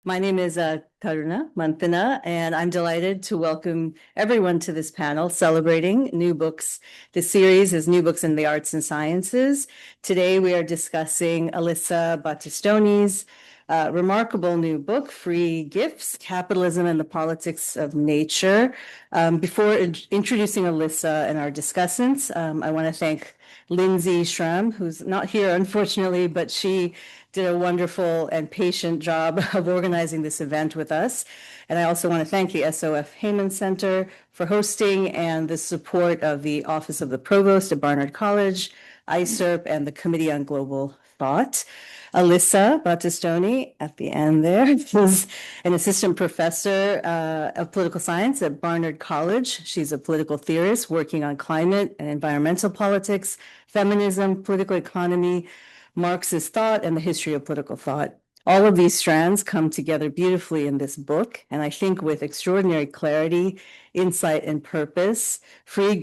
My name is Karuna Manthana, and I'm delighted to welcome everyone to this panel celebrating new books. The series is New Books in the Arts and Sciences. Today we are discussing Alyssa Battistoni's remarkable new book, Free Gifts, Capitalism and the Politics of Nature. Before introducing Alyssa and our discussants, I want to thank Lindsay Schramm, who's not here, unfortunately, but she did a wonderful and patient job of organizing this event with us. And I also want to thank the SOF Heyman Center for hosting and the support of the Office of the Provost at Barnard College, ISERP, and the Committee on Global Thought. Alyssa Battistoni, at the end there, is an assistant professor of political science at Barnard College. She's a political theorist working on climate and environmental politics, feminism, political economy, Marxist thought, and the history of political thought. All of these strands come together beautifully in this book, and I think with extraordinary clarity, insight, and purpose. Free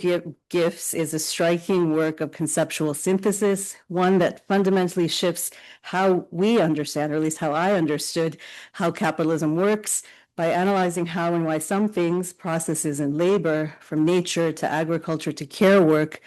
Gifts is a striking work of conceptual synthesis, one that fundamentally shifts how we understand, or at least how I understood, how capitalism works by analyzing how and why some things, processes, and labor, from nature to agriculture to care work,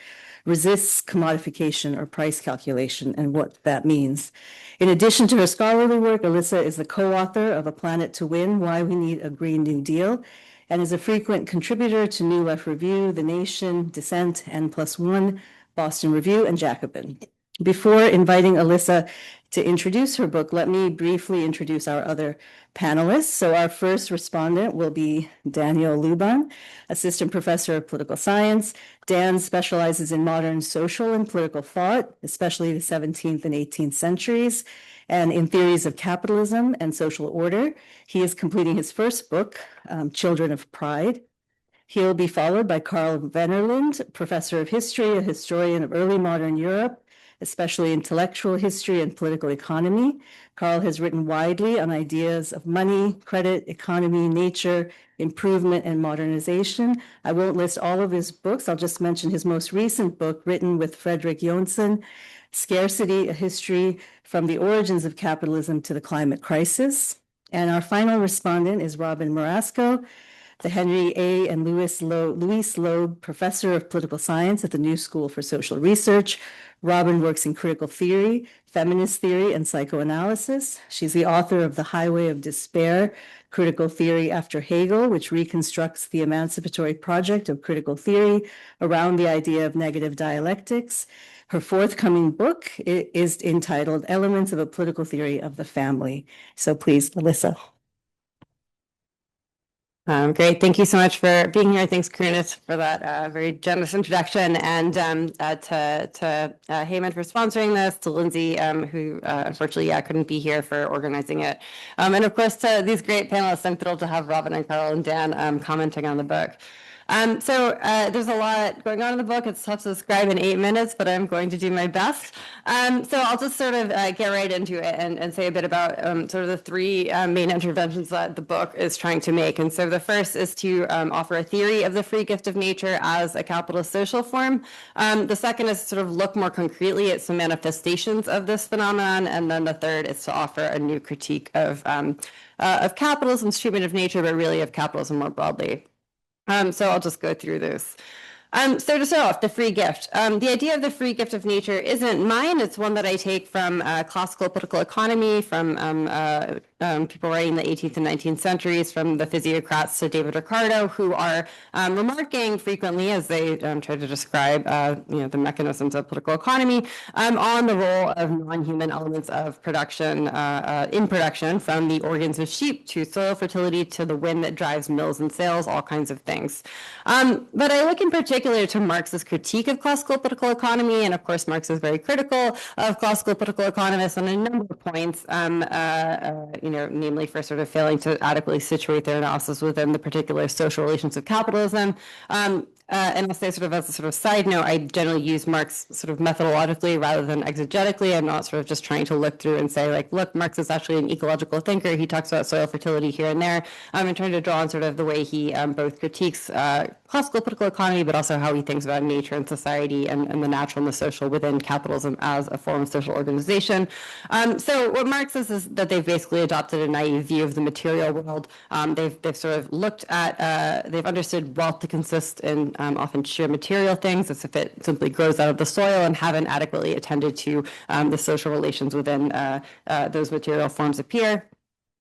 resists commodification or price calculation and what that means. In addition to her scholarly work, Alyssa is the co-author of A Planet to Win, Why We Need a Green New Deal, and is a frequent contributor to New Left Review, The Nation, Dissent, N+1, Boston Review, and Jacobin. Before inviting Alyssa to introduce her book, let me briefly introduce our other panelists. So our first respondent will be Daniel Luban, assistant professor of political science. Dan specializes in modern social and political thought, especially the 17th and 18th centuries, and in theories of capitalism and social order. He is completing his first book, Children of Pride. He'll be followed by Karl Venerland, professor of history, a historian of early modern Europe, especially intellectual history and political economy. Karl has written widely on ideas of money, credit, economy, nature, improvement, and modernization. I won't list all of his books. I'll just mention his most recent book, written with Frederick Jonsen, Scarcity, A History from the Origins of Capitalism to the Climate Crisis. And our final respondent is Robin Marasco, the Henry A. and Luis Loeb Professor of Political Science at the New School for Social Research. Robin works in critical theory, feminist theory, and psychoanalysis. She's the author of The Highway of Despair, Critical Theory After Hegel, which reconstructs the emancipatory project of critical theory around the idea of negative dialectics. Her forthcoming book is entitled Elements of a Political Theory of the Family. So please, Alyssa. Great. Thank you so much for being here. Thanks, Karuna, for that very generous introduction, and to Heyman for sponsoring this, to Lindsay, who unfortunately couldn't be here, for organizing it, and of course to these great panelists. I'm thrilled to have Robin and Karl and Dan commenting on the book. So there's a lot going on in the book. It's tough to describe in 8 minutes, but I'm going to do my best. So I'll just sort of get right into it and say a bit about sort of the three main interventions that the book is trying to make. And so the first is to offer a theory of the free gift of nature as a capitalist social form. The second is to sort of look more concretely at some manifestations of this phenomenon. And then the third is to offer a new critique of capitalism's treatment of nature, but really of capitalism more broadly. So I'll just go through this. So to start off, the free gift. The idea of the free gift of nature isn't mine. It's one that I take from classical political economy, from people writing in the 18th and 19th centuries, from the physiocrats to David Ricardo, who are remarking frequently as they try to describe the mechanisms of political economy on the role of non-human elements of production in production, from the organs of sheep to soil fertility to the wind that drives mills and sails, all kinds of things. But I look in particular to Marx's critique of classical political economy, and of course Marx is very critical of classical political economists on a number of points, namely for sort of failing to adequately situate their analysis within the particular social relations of capitalism. And I'll say sort of as a sort of side note, I generally use Marx sort of methodologically rather than exegetically. I'm not sort of just trying to look through and say like, look, Marx is actually an ecological thinker. He talks about soil fertility here and there. I'm trying to draw on sort of the way he both critiques classical political economy, but also how he thinks about nature and society and the natural and the social within capitalism as a form of social organization. So what Marx says is that they've basically adopted a naive view of the material world. They've sort of looked at, they've understood wealth to consist in often sheer material things, as if it simply grows out of the soil, and haven't adequately attended to the social relations within those material forms appear.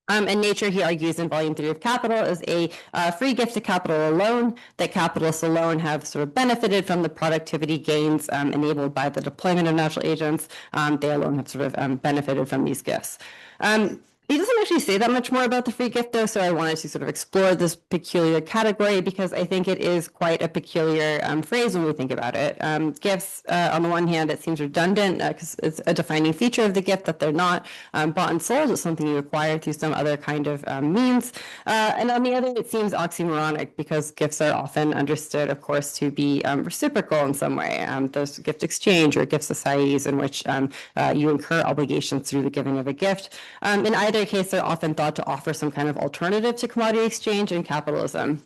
And nature, he argues in Volume 3 of Capital, is a free gift to capital alone, that capitalists alone have sort of benefited from the productivity gains enabled by the deployment of natural agents. They alone have sort of benefited from these gifts. He doesn't actually say that much more about the free gift, though, so I wanted to sort of explore this peculiar category because I think it is quite a peculiar phrase when we think about it. Gifts, on the one hand, it seems redundant because it's a defining feature of the gift that they're not bought and sold. It's something you acquire through some other kind of means. And on the other, it seems oxymoronic because gifts are often understood, of course, to be reciprocal in some way. There's gift exchange or gift societies in which you incur obligations through the giving of a gift. In either case, they're often thought to offer some kind of alternative to commodity exchange and capitalism.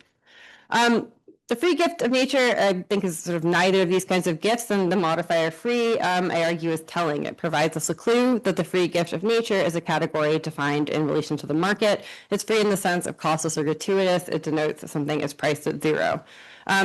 The free gift of nature, I think, is sort of neither of these kinds of gifts, and the modifier free, I argue, is telling. It provides us a clue that the free gift of nature is a category defined in relation to the market. It's free in the sense of costless or gratuitous. It denotes that something is priced at zero.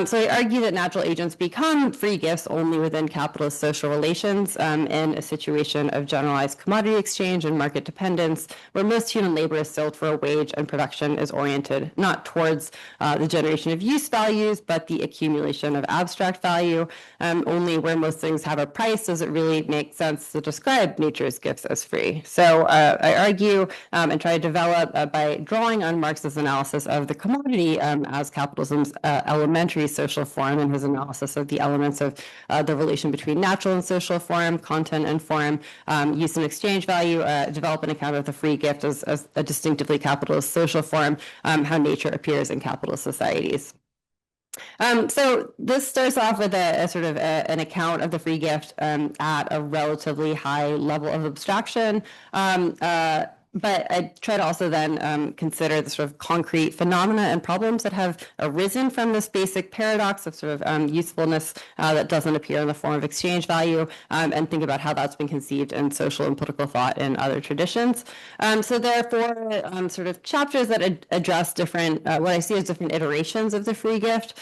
So I argue that natural agents become free gifts only within capitalist social relations in a situation of generalized commodity exchange and market dependence, where most human labor is sold for a wage and production is oriented not towards the generation of use values, but the accumulation of abstract value. Only where most things have a price does it really make sense to describe nature's gifts as free. So I argue and try to develop by drawing on Marx's analysis of the commodity as capitalism's elementary social form and his analysis of the elements of the relation between natural and social form, content and form, use and exchange value, develop an account of the free gift as a distinctively capitalist social form, how nature appears in capitalist societies. So this starts off with a sort of an account of the free gift at a relatively high level of abstraction. But I try to also then consider the sort of concrete phenomena and problems that have arisen from this basic paradox of sort of usefulness that doesn't appear in the form of exchange value, and think about how that's been conceived in social and political thought in other traditions. So there are four sort of chapters that address different, what I see as different iterations of the free gift.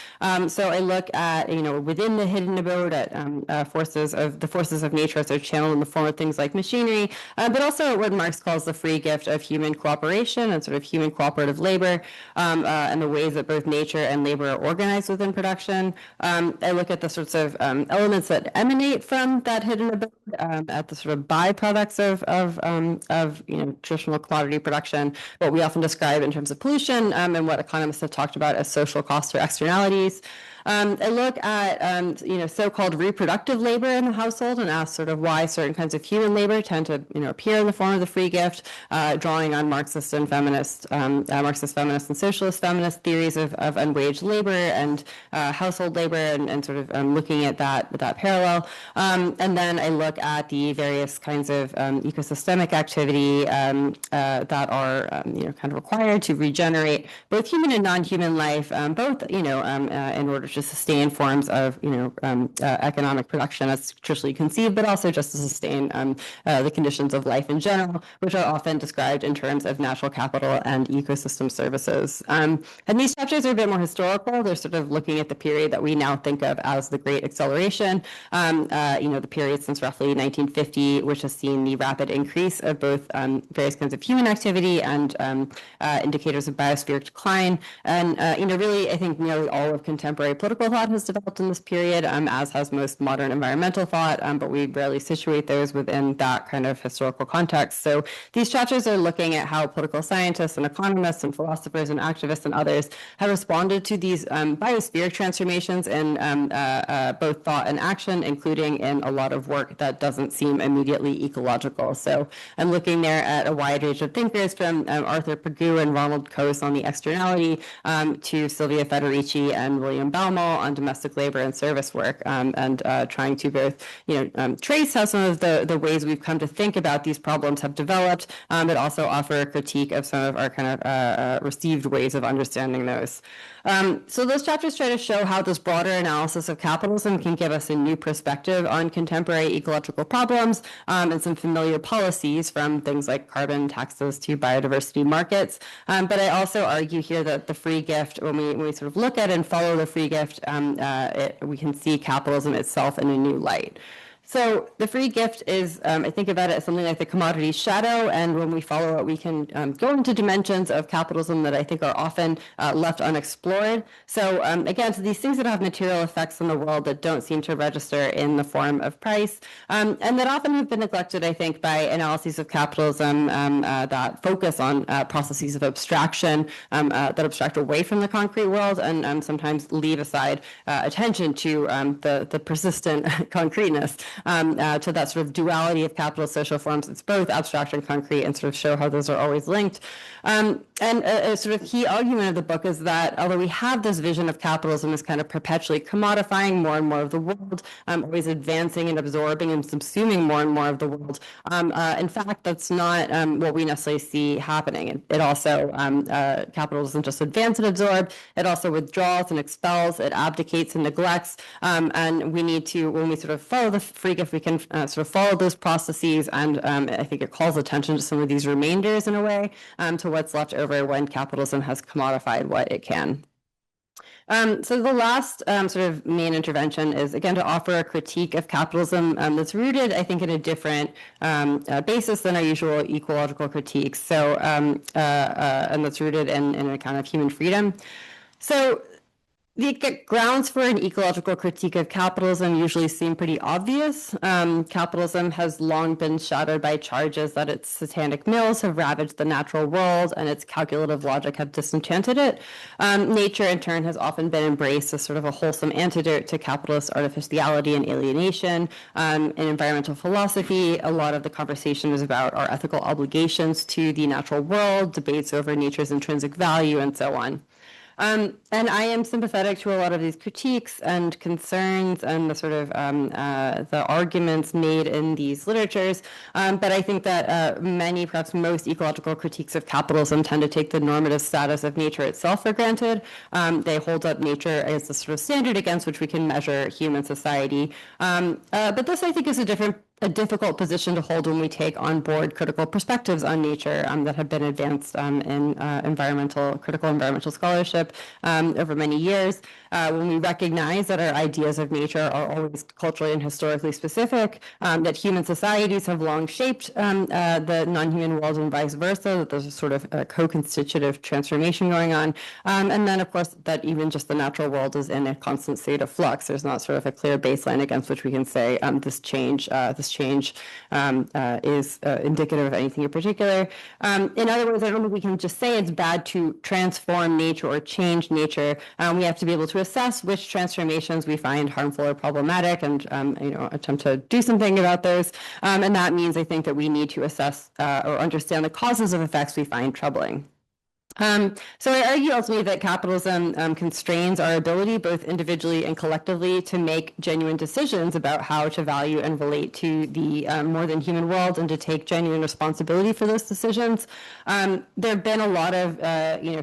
So I look at, within the hidden abode at forces of nature as they're channeled in the form of things like machinery, but also what Marx calls the free gift of human cooperation and sort of human cooperative labor, and the ways that both nature and labor are organized within production. I look at the sorts of elements that emanate from that hidden abode, at the sort of byproducts of traditional commodity production, what we often describe in terms of pollution, and what economists have talked about as social costs or externalities. I look at so-called reproductive labor in the household and ask sort of why certain kinds of human labor tend to appear in the form of the free gift, drawing on Marxist feminist and socialist feminist theories of unwaged labor and household labor, and sort of looking at that parallel. And then I look at the various kinds of ecosystemic activity that are kind of required to regenerate both human and non-human life, both in order to sustain forms of economic production as traditionally conceived, but also just to sustain the conditions of life in general, which are often described in terms of natural capital and ecosystem services. And these chapters are a bit more historical. They're sort of looking at the period that we now think of as the Great Acceleration, the period since roughly 1950, which has seen the rapid increase of both various kinds of human activity and indicators of biospheric decline. And really, I think nearly all of contemporary political thought has developed in this period, as has most modern environmental thought, but we rarely situate those within that kind of historical context. So these chapters are looking at how political scientists and economists and philosophers and activists and others have responded to these biospheric transformations in both thought and action, including in a lot of work that doesn't seem immediately ecological. So I'm looking there at a wide range of thinkers, from Arthur Pigou and Ronald Coase on the externality, to Silvia Federici and William Bauman capital, on domestic labor and service work, and trying to both, trace how some of the ways we've come to think about these problems have developed, but also offer a critique of some of our kind of received ways of understanding those. So those chapters try to show how this broader analysis of capitalism can give us a new perspective on contemporary ecological problems, and some familiar policies, from things like carbon taxes to biodiversity markets. But I also argue here that the free gift, when we sort of look at and follow the free gift, we can see capitalism itself in a new light. So the free gift is, I think about it as something like the commodity shadow, and when we follow it, we can go into dimensions of capitalism that I think are often left unexplored. So again, so these things that have material effects on the world that don't seem to register in the form of price, and that often have been neglected, I think, by analyses of capitalism that focus on processes of abstraction, that abstract away from the concrete world, and sometimes leave aside attention to the persistent concreteness. To that sort of duality of capitalist social forms. It's both abstract and concrete, and sort of show how those are always linked. And a sort of key argument of the book is that although we have this vision of capitalism as kind of perpetually commodifying more and more of the world, always advancing and absorbing and subsuming more and more of the world, in fact, that's not what we necessarily see happening. It also, capital doesn't just advance and absorb, it also withdraws and expels, it abdicates and neglects, and we need to, when we sort of follow the free gift, we can sort of follow those processes, and I think it calls attention to some of these remainders in a way, to what's left over when capitalism has commodified what it can. So the last sort of main intervention is, again, to offer a critique of capitalism that's rooted, I think, in a different basis than our usual ecological critiques. So, and that's rooted in a kind of human freedom. So the grounds for an ecological critique of capitalism usually seem pretty obvious. Capitalism has long been shadowed by charges that its satanic mills have ravaged the natural world and its calculative logic have disenchanted it. Nature, in turn, has often been embraced as sort of a wholesome antidote to capitalist artificiality and alienation. In environmental philosophy, a lot of the conversation is about our ethical obligations to the natural world, debates over nature's intrinsic value, and so on. And I am sympathetic to a lot of these critiques and concerns and the sort of the arguments made in these literatures. But I think that many, perhaps most ecological critiques of capitalism tend to take the normative status of nature itself for granted. They hold up nature as the sort of standard against which we can measure human society. But this, I think, is a difficult position to hold when we take on board critical perspectives on nature that have been advanced in critical environmental scholarship over many years. When we recognize that our ideas of nature are always culturally and historically specific, that human societies have long shaped the non-human world and vice versa, that there's a sort of a co-constitutive transformation going on. And then, of course, that even just the natural world is in a constant state of flux. There's not sort of a clear baseline against which we can say this change is indicative of anything in particular. In other words, I don't think we can just say it's bad to transform nature or change nature. We have to be able to assess which transformations we find harmful or problematic, and attempt to do something about those. And that means, I think, that we need to assess or understand the causes of effects we find troubling. So I argue ultimately that capitalism constrains our ability, both individually and collectively, to make genuine decisions about how to value and relate to the more than human world, and to take genuine responsibility for those decisions. There have been a lot of,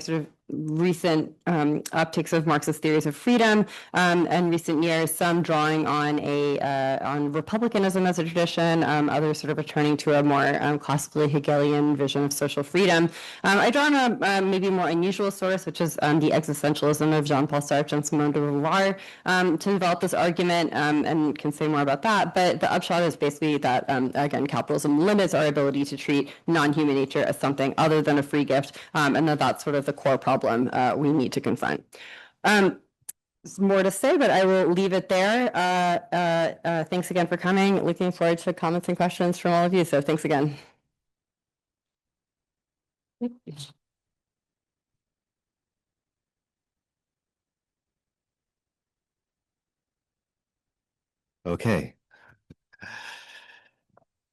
sort of recent upticks of Marxist theories of freedom in recent years, some drawing on on republicanism as a tradition, others sort of returning to a more classically Hegelian vision of social freedom. I draw on a maybe more unusual source, which is the existentialism of Jean-Paul Sartre and Simone de Beauvoir, to develop this argument, and can say more about that. But the upshot is basically that, again, capitalism limits our ability to treat non-human nature as something other than a free gift, and that's sort of the core problem we need to confront. There's more to say, but I will leave it there. Thanks again for coming. Looking forward to comments and questions from all of you. So thanks again. Okay.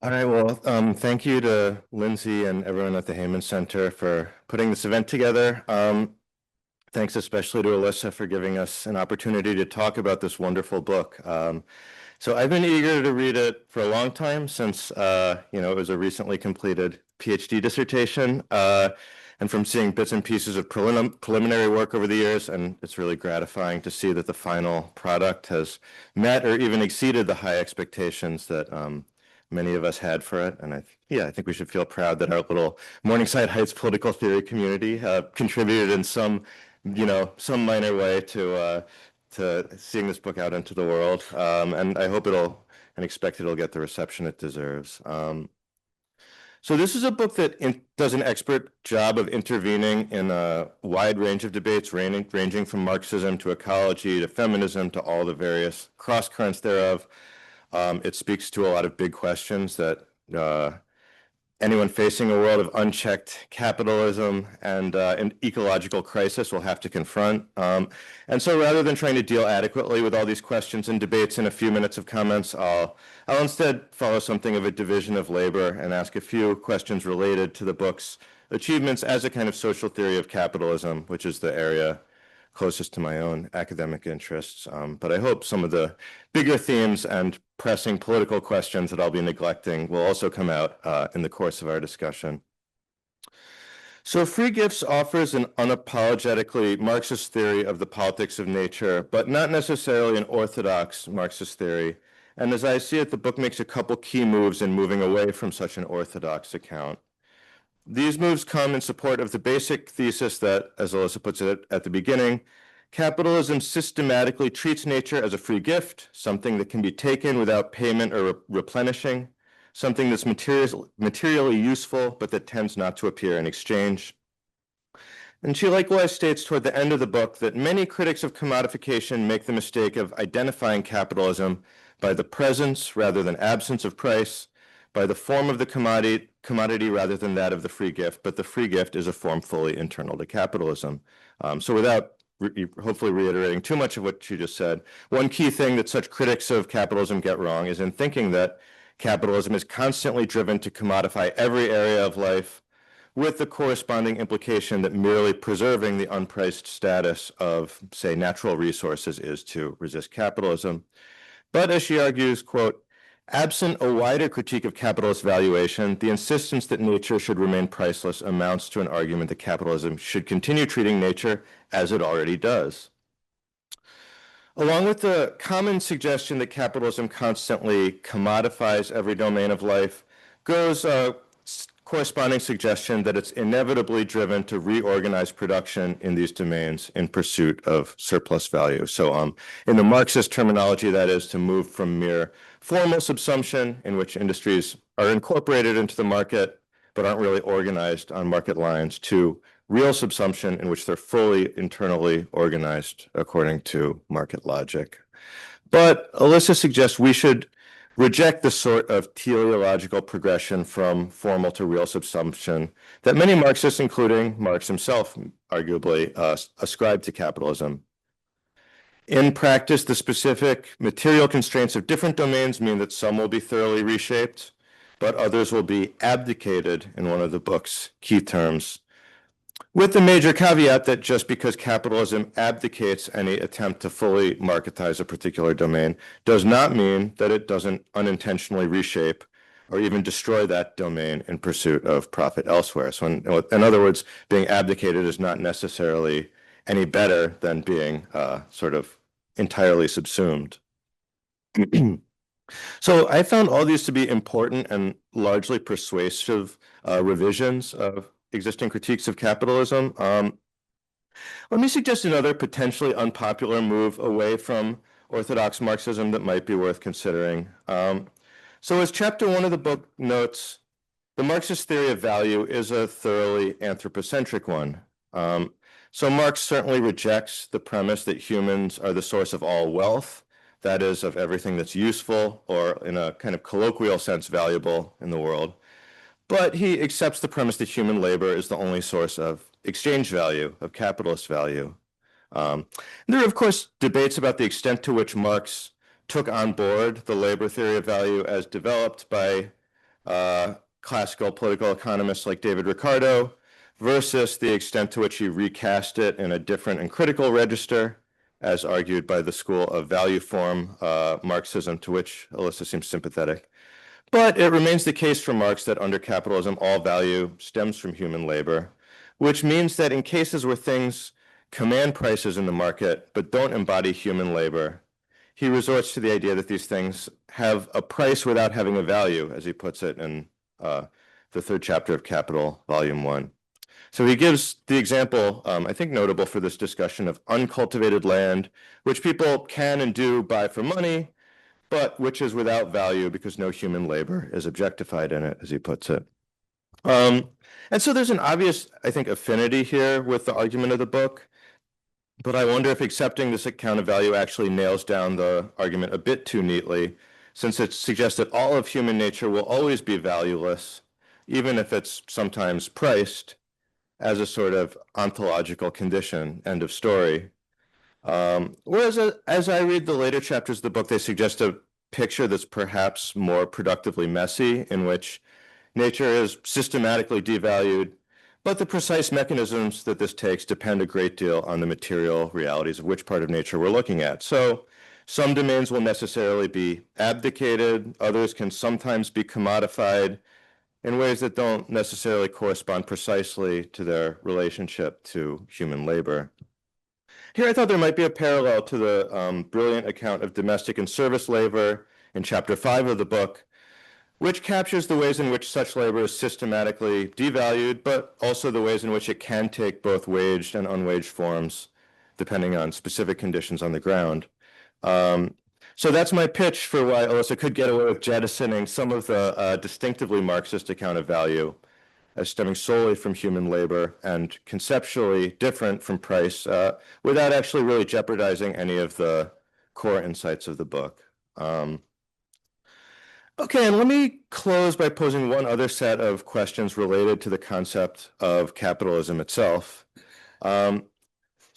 All right, well, thank you to Lindsay and everyone at the Heyman Center for putting this event together. thanks especially to Alyssa for giving us an opportunity to talk about this wonderful book. So I've been eager to read it for a long time since, it was a recently completed PhD dissertation. And from seeing bits and pieces of preliminary work over the years, and it's really gratifying to see that the final product has met or even exceeded the high expectations that many of us had for it. And I think we should feel proud that our little Morningside Heights political theory community contributed in some minor way to seeing this book out into the world. And I hope and expect it'll get the reception it deserves. So this is a book that does an expert job of intervening in a wide range of debates, ranging from Marxism to ecology to feminism to all the various cross currents thereof. It speaks to a lot of big questions that anyone facing a world of unchecked capitalism and an ecological crisis will have to confront. And so rather than trying to deal adequately with all these questions and debates in a few minutes of comments, I'll instead follow something of a division of labor and ask a few questions related to the book's achievements as a kind of social theory of capitalism, which is the area closest to my own academic interests. But I hope some of the bigger themes and pressing political questions that I'll be neglecting will also come out in the course of our discussion. So Free Gifts offers an unapologetically Marxist theory of the politics of nature, but not necessarily an orthodox Marxist theory. And as I see it, the book makes a couple key moves in moving away from such an orthodox account. These moves come in support of the basic thesis that, as Alyssa puts it at the beginning, capitalism systematically treats nature as a free gift, something that can be taken without payment or replenishing, something that's materially useful, but that tends not to appear in exchange. And she likewise states toward the end of the book that many critics of commodification make the mistake of identifying capitalism by the presence rather than absence of price, by the form of the commodity rather than that of the free gift, but the free gift is a form fully internal to capitalism. So without hopefully reiterating too much of what she just said, one key thing that such critics of capitalism get wrong is in thinking that capitalism is constantly driven to commodify every area of life, with the corresponding implication that merely preserving the unpriced status of, say, natural resources is to resist capitalism. But as she argues, quote, absent a wider critique of capitalist valuation, the insistence that nature should remain priceless amounts to an argument that capitalism should continue treating nature as it already does. Along with the common suggestion that capitalism constantly commodifies every domain of life, goes a corresponding suggestion that it's inevitably driven to reorganize production in these domains in pursuit of surplus value. So in the Marxist terminology, that is to move from mere formal subsumption, in which industries are incorporated into the market but aren't really organized on market lines, to real subsumption, in which they're fully internally organized according to market logic. But Alyssa suggests we should reject the sort of teleological progression from formal to real subsumption that many Marxists, including Marx himself, arguably ascribe to capitalism. In practice, the specific material constraints of different domains mean that some will be thoroughly reshaped, but others will be abdicated, in one of the book's key terms, with the major caveat that just because capitalism abdicates any attempt to fully marketize a particular domain does not mean that it doesn't unintentionally reshape or even destroy that domain in pursuit of profit elsewhere. So in other words, being abdicated is not necessarily any better than being sort of entirely subsumed. So I found all these to be important and largely persuasive revisions of existing critiques of capitalism. Let me suggest another potentially unpopular move away from orthodox Marxism that might be worth considering. So as chapter 1 of the book notes, the Marxist theory of value is a thoroughly anthropocentric one. So Marx certainly rejects the premise that humans are the source of all wealth, that is, of everything that's useful or in a kind of colloquial sense valuable in the world. But he accepts the premise that human labor is the only source of exchange value, of capitalist value. There are, of course, debates about the extent to which Marx took on board the labor theory of value as developed by classical political economists like David Ricardo. versus the extent to which he recast it in a different and critical register, as argued by the school of value form Marxism, to which Alyssa seems sympathetic. But it remains the case for Marx that under capitalism, all value stems from human labor, which means that in cases where things command prices in the market but don't embody human labor, he resorts to the idea that these things have a price without having a value, as he puts it in the third chapter of Capital, Volume 1. So he gives the example, I think notable for this discussion, of uncultivated land, which people can and do buy for money, but which is without value because no human labor is objectified in it, as he puts it. And so there's an obvious, I think, affinity here with the argument of the book, but I wonder if accepting this account of value actually nails down the argument a bit too neatly, since it suggests that all of human nature will always be valueless, even if it's sometimes priced as a sort of ontological condition, end of story. Whereas as I read the later chapters of the book, they suggest a picture that's perhaps more productively messy, in which nature is systematically devalued, but the precise mechanisms that this takes depend a great deal on the material realities of which part of nature we're looking at. So some domains will necessarily be abdicated, others can sometimes be commodified in ways that don't necessarily correspond precisely to their relationship to human labor. Here I thought there might be a parallel to the brilliant account of domestic and service labor in chapter 5 of the book, which captures the ways in which such labor is systematically devalued, but also the ways in which it can take both waged and unwaged forms, depending on specific conditions on the ground. So that's my pitch for why Alyssa could get away with jettisoning some of the distinctively Marxist account of value as stemming solely from human labor and conceptually different from price, without actually really jeopardizing any of the core insights of the book. Okay, and let me close by posing one other set of questions related to the concept of capitalism itself.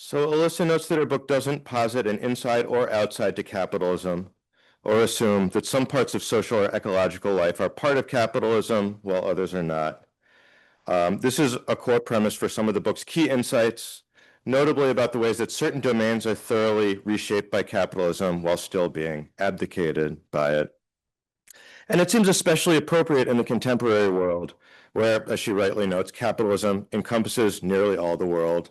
So Alyssa notes that her book doesn't posit an inside or outside to capitalism, or assume that some parts of social or ecological life are part of capitalism while others are not. This is a core premise for some of the book's key insights, notably about the ways that certain domains are thoroughly reshaped by capitalism while still being abdicated by it. And it seems especially appropriate in the contemporary world, where, as she rightly notes, capitalism encompasses nearly all the world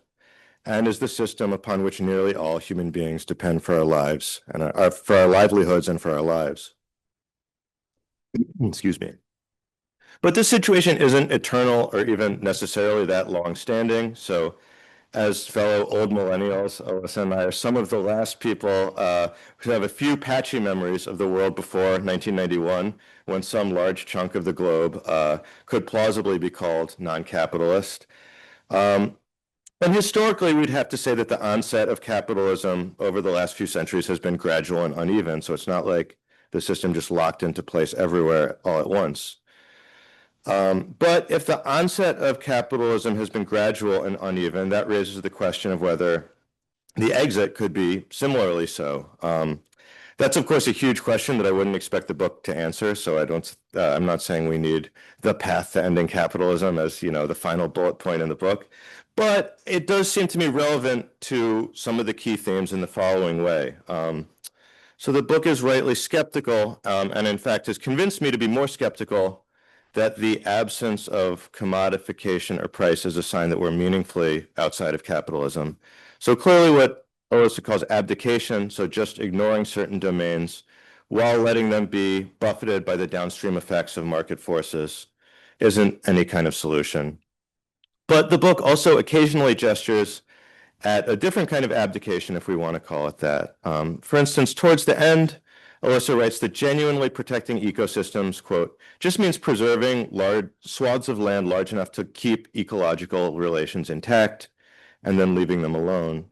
and is the system upon which nearly all human beings depend for our lives and for our livelihoods and for our lives. Excuse me. But this situation isn't eternal or even necessarily that long-standing. So as fellow old millennials, Alyssa and I are some of the last people who have a few patchy memories of the world before 1991, when some large chunk of the globe could plausibly be called non-capitalist. And historically, we'd have to say that the onset of capitalism over the last few centuries has been gradual and uneven. So it's not like the system just locked into place everywhere all at once. But if the onset of capitalism has been gradual and uneven, that raises the question of whether the exit could be similarly so. That's, of course, a huge question that I wouldn't expect the book to answer. So I'm not saying we need the path to ending capitalism as, the final bullet point in the book. But it does seem to me relevant to some of the key themes in the following way. So the book is rightly skeptical, and in fact has convinced me to be more skeptical that the absence of commodification or price is a sign that we're meaningfully outside of capitalism. So clearly what Alyssa calls abdication, so just ignoring certain domains while letting them be buffeted by the downstream effects of market forces, isn't any kind of solution. But the book also occasionally gestures at a different kind of abdication, if we want to call it that. For instance, towards the end, Alyssa writes that genuinely protecting ecosystems, quote, just means preserving large swaths of land large enough to keep ecological relations intact and then leaving them alone.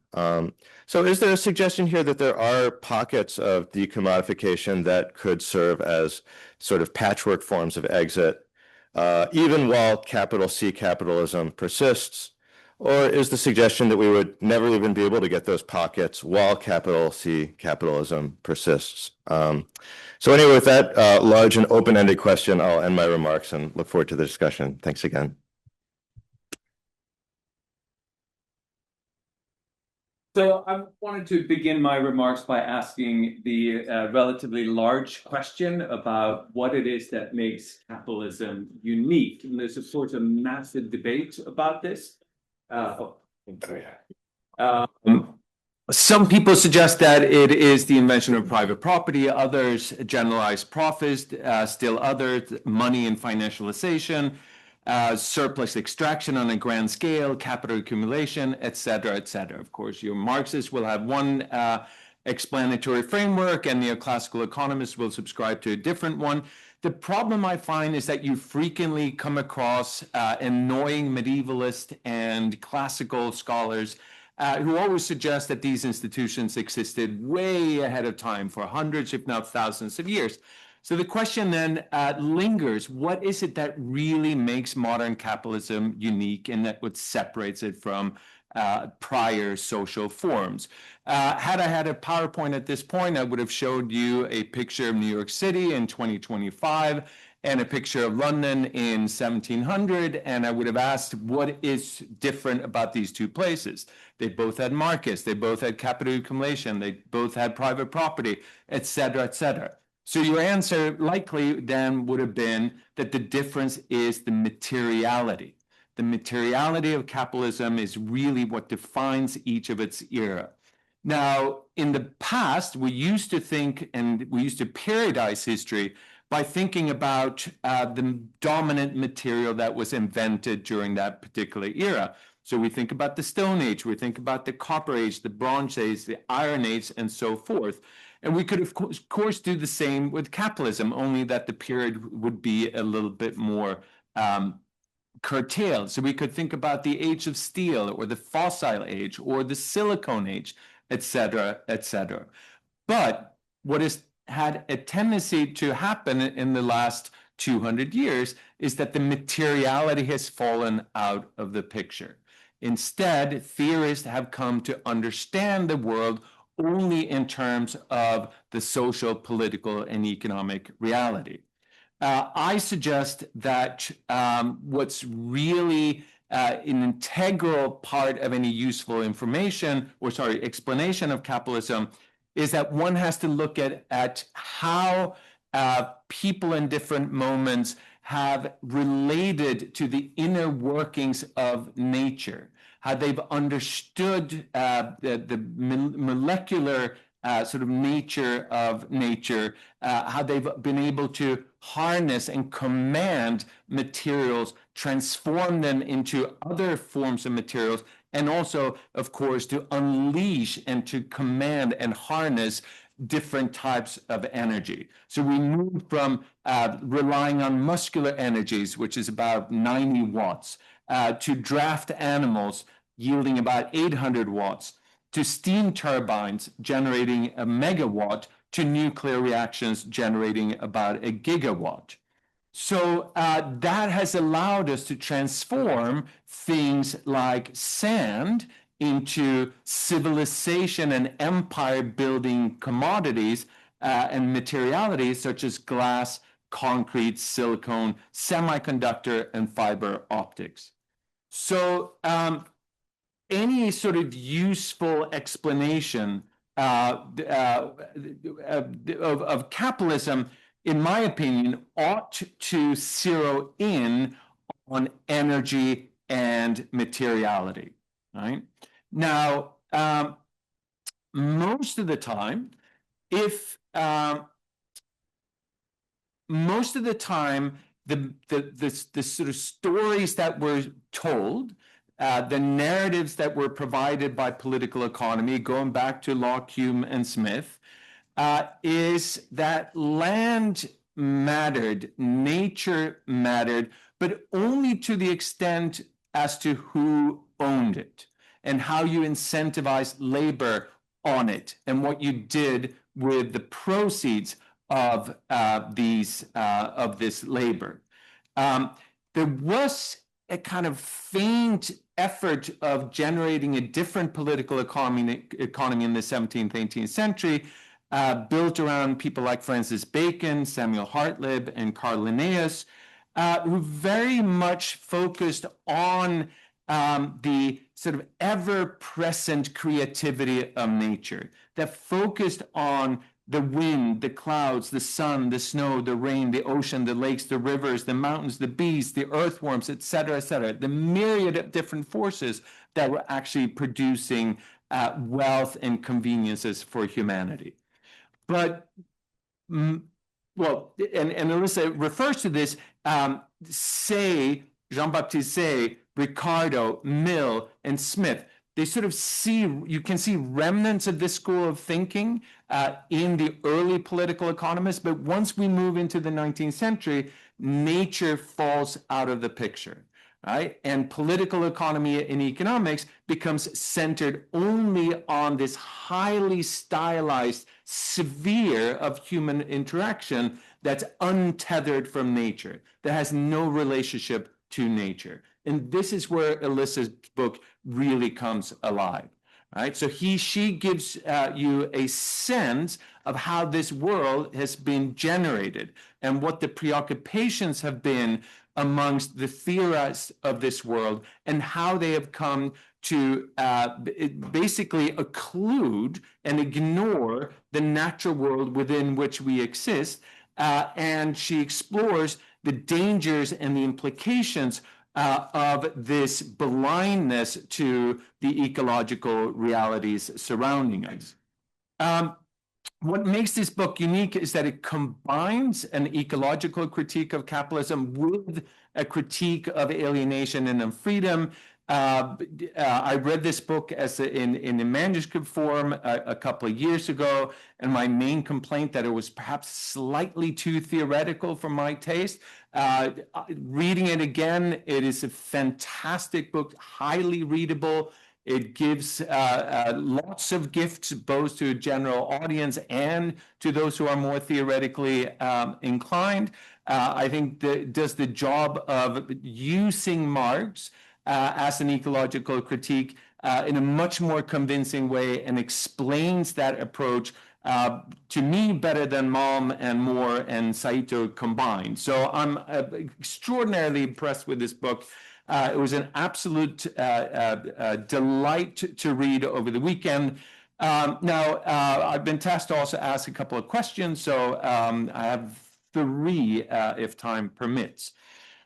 So is there a suggestion here that there are pockets of decommodification that could serve as sort of patchwork forms of exit, even while capital C capitalism persists? Or is the suggestion that we would never even be able to get those pockets while capital C capitalism persists? So anyway, with that large and open-ended question, I'll end my remarks and look forward to the discussion. Thanks again. So I wanted to begin my remarks by asking the relatively large question about what it is that makes capitalism unique. And there's, of course, a massive debate about this. Some people suggest that it is the invention of private property, others generalized profits, still others money and financialization, surplus extraction on a grand scale, capital accumulation, et cetera, et cetera. Of course, your Marxists will have one explanatory framework and neoclassical economists will subscribe to a different one. The problem I find is that you frequently come across annoying medievalist and classical scholars who always suggest that these institutions existed way ahead of time for hundreds, if not thousands of years. So the question then lingers, what is it that really makes modern capitalism unique and that what separates it from prior social forms? Had I had a PowerPoint at this point, I would have showed you a picture of New York City in 2025 and a picture of London in 1700, and I would have asked what is different about these two places. They both had markets, they both had capital accumulation, they both had private property, et cetera, et cetera. So your answer likely then would have been that the difference is the materiality. The materiality of capitalism is really what defines each of its era. Now, in the past, we used to think, and we used to periodize history by thinking about the dominant material that was invented during that particular era. So we think about the Stone Age, we think about the Copper Age, the Bronze Age, the Iron Age, and so forth. And we could, of course, do the same with capitalism, only that the period would be a little bit more curtailed. So we could think about the age of steel or the fossil age or the silicone age, et cetera, et cetera. But what has had a tendency to happen in the last 200 years is that the materiality has fallen out of the picture. Instead, theorists have come to understand the world only in terms of the social, political, and economic reality. I suggest that what's really an integral part of any useful explanation of capitalism is that one has to look at how people in different moments have related to the inner workings of nature, how they've understood the molecular sort of nature of nature, how they've been able to harness and command materials, transform them into other forms of materials, and also, of course, to unleash and to command and harness different types of energy. So we move from relying on muscular energies, which is about 90 watts, to draft animals yielding about 800 watts, to steam turbines generating a megawatt, to nuclear reactions generating about a gigawatt. So that has allowed us to transform things like sand into civilization and empire building commodities and materialities such as glass, concrete, silicone, semiconductor, and fiber optics. So any sort of useful explanation of capitalism, in my opinion, ought to zero in on energy and materiality, right? Now, most of the time, the sort of stories that were told, the narratives that were provided by political economy, going back to Locke, Hume, and Smith, is that land mattered, nature mattered, but only to the extent as to who owned it and how you incentivized labor on it and what you did with the proceeds of this labor. There was a kind of faint effort of generating a different political economy in the 17th, 18th century, built around people like Francis Bacon, Samuel Hartlib, and Carl Linnaeus, who very much focused on the sort of ever-present creativity of nature that focused on the wind, the clouds, the sun, the snow, the rain, the ocean, the lakes, the rivers, the mountains, the bees, the earthworms, et cetera, the myriad of different forces that were actually producing wealth and conveniences for humanity. But, well, and Alyssa refers to this, Jean-Baptiste Say, Ricardo, Mill, and Smith. They sort of you can see remnants of this school of thinking in the early political economists, but once we move into the 19th century, nature falls out of the picture, right? And political economy and economics becomes centered only on this highly stylized sphere of human interaction that's untethered from nature, that has no relationship to nature. And this is where Alyssa's book really comes alive, right? So she gives you a sense of how this world has been generated and what the preoccupations have been amongst the theorists of this world and how they have come to basically occlude and ignore the natural world within which we exist. And she explores the dangers and the implications of this blindness to the ecological realities surrounding us. What makes this book unique is that it combines an ecological critique of capitalism with a critique of alienation and of freedom. I read this book in a manuscript form a couple of years ago, and my main complaint that it was perhaps slightly too theoretical for my taste. Reading it again, it is a fantastic book, highly readable. It gives lots of gifts both to a general audience and to those who are more theoretically inclined. I think that does the job of using Marx as an ecological critique in a much more convincing way and explains that approach to me better than Malm and Moore and Saito combined. So I'm extraordinarily impressed with this book. It was an absolute delight to read over the weekend. Now, I've been tasked to also ask a couple of questions, so I have 3 if time permits.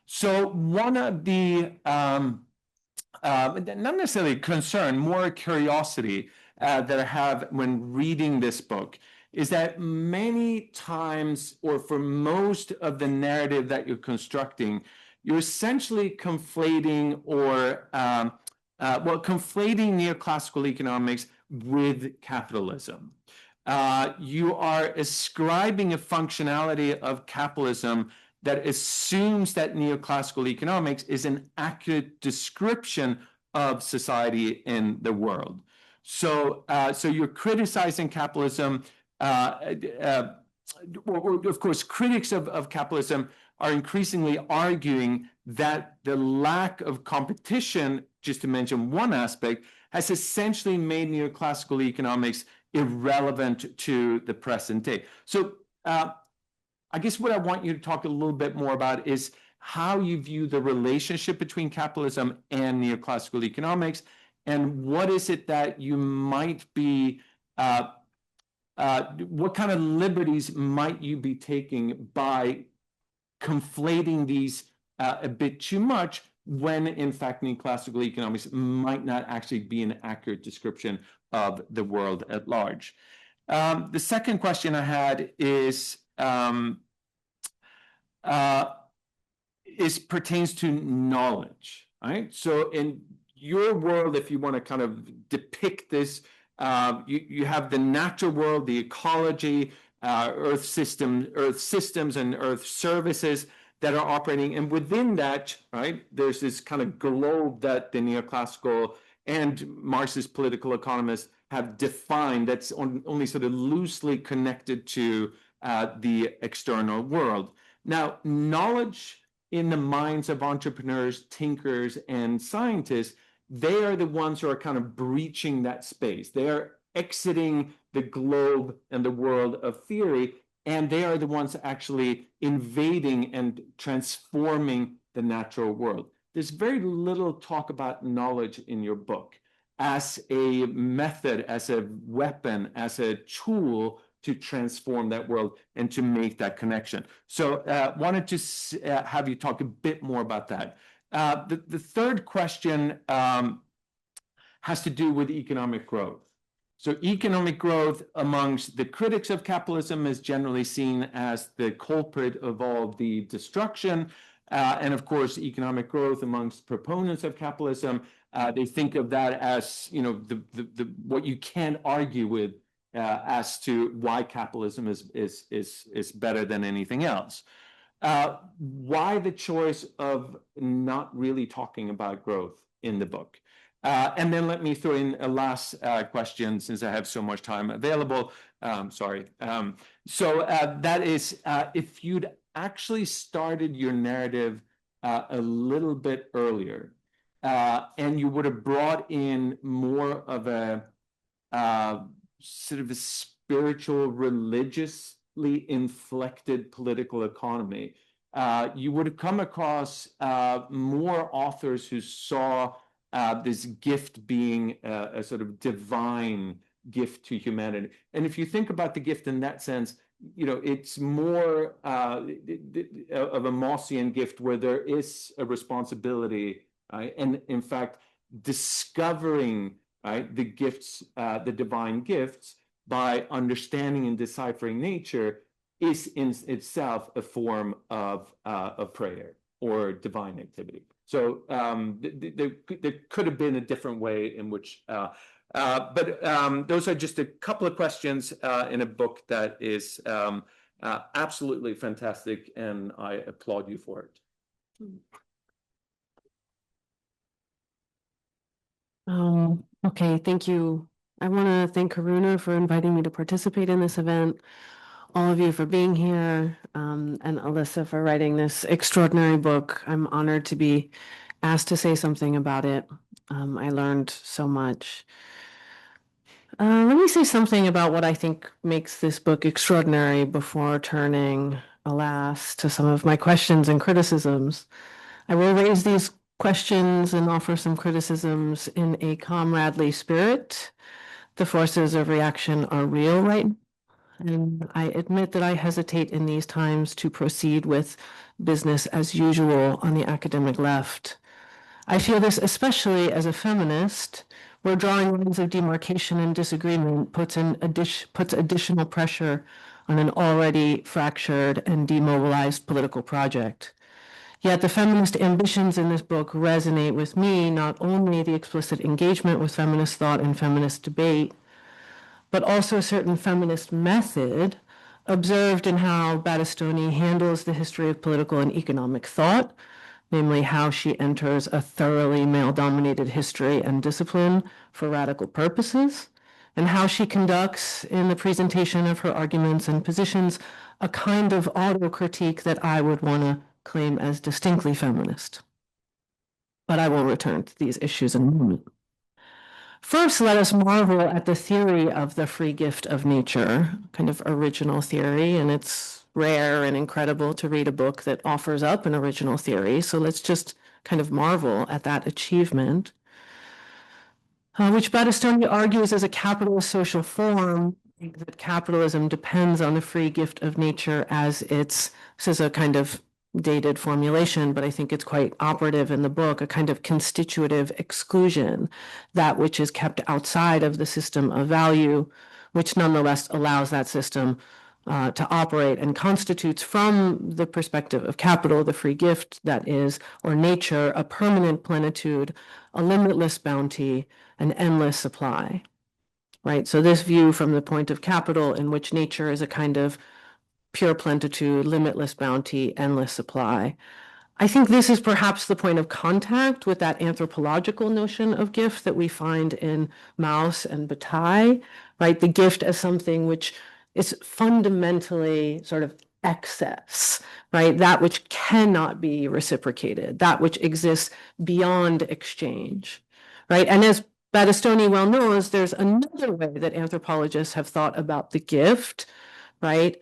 So one of the, not necessarily concern, more curiosity that I have when reading this book is that many times, or for most of the narrative that you're constructing, you're essentially conflating conflating neoclassical economics with capitalism. You are ascribing a functionality of capitalism that assumes that neoclassical economics is an accurate description of society in the world. So you're criticizing capitalism. Of course, critics of capitalism are increasingly arguing that the lack of competition, just to mention one aspect, has essentially made neoclassical economics irrelevant to the present day. So I guess what I want you to talk a little bit more about is how you view the relationship between capitalism and neoclassical economics, and what is it that you might be, what kind of liberties might you be taking by conflating these a bit too much, when in fact neoclassical economics might not actually be an accurate description of the world at large. The second question I had is pertains to knowledge, right? So in your world, if you want to kind of depict this, you have the natural world, the ecology, Earth systems and Earth services that are operating. And within that, right, there's this kind of globe that the neoclassical and Marxist political economists have defined that's only sort of loosely connected to the external world. Now, knowledge in the minds of entrepreneurs, thinkers, and scientists, they are the ones who are kind of breaching that space. They are exiting the globe and the world of theory, and they are the ones actually invading and transforming the natural world. there's very little talk about knowledge in your book as a method, as a weapon, as a tool to transform that world and to make that connection. So wanted to have you talk a bit more about that. The third question has to do with economic growth. So economic growth amongst the critics of capitalism is generally seen as the culprit of all the destruction. And of course, economic growth amongst proponents of capitalism, they think of that as, you know, what you can't argue with as to why capitalism is better than anything else. Why the choice of not really talking about growth in the book? And then let me throw in a last question since I have so much time available. Sorry. So that is, if you'd actually started your narrative a little bit earlier, and you would have brought in more of a sort of a spiritual, religiously inflected political economy, you would have come across more authors who saw this gift being a sort of divine gift to humanity. And if you think about the gift in that sense, you know, it's more of a Maussian gift where there is a responsibility, right? And in fact, discovering, right, the gifts, the divine gifts, by understanding and deciphering nature is in itself a form of prayer or divine activity. So there could have been a different way in which, but those are just a couple of questions in a book that is absolutely fantastic, and I applaud you for it. Okay, thank you. I want to thank Karuna for inviting me to participate in this event, all of you for being here, and Alyssa for writing this extraordinary book. I'm honored to be asked to say something about it. I learned so much. Let me say something about what I think makes this book extraordinary before turning, alas, to some of my questions and criticisms. I will raise these questions and offer some criticisms in a comradely spirit. The forces of reaction are real right now, and I admit that I hesitate in these times to proceed with business as usual on the academic left. I feel this especially as a feminist, where drawing lines of demarcation and disagreement puts additional pressure on an already fractured and demobilized political project. Yet the feminist ambitions in this book resonate with me, not only the explicit engagement with feminist thought and feminist debate, but also a certain feminist method observed in how Battistoni handles the history of political and economic thought, namely how she enters a thoroughly male-dominated history and discipline for radical purposes, and how she conducts in the presentation of her arguments and positions a kind of auto-critique that I would want to claim as distinctly feminist. But I will return to these issues in a moment. First, let us marvel at the theory of the free gift of nature, kind of original theory, and it's rare and incredible to read a book that offers up an original theory. So let's just kind of marvel at that achievement, which Battistoni argues as a capitalist social form, that capitalism depends on the free gift of nature as its, this is a kind of dated formulation, but I think it's quite operative in the book, a kind of constitutive exclusion, that which is kept outside of the system of value, which nonetheless allows that system to operate and constitutes, from the perspective of capital, the free gift that is, or nature, a permanent plenitude, a limitless bounty, an endless supply, right? So this view from the point of capital, in which nature is a kind of pure plenitude, limitless bounty, endless supply. I think this is perhaps the point of contact with that anthropological notion of gift that we find in Mauss and Bataille, right? The gift as something which is fundamentally sort of excess, right? That which cannot be reciprocated, that which exists beyond exchange, right? And as Battistoni well knows, there's another way that anthropologists have thought about the gift, right?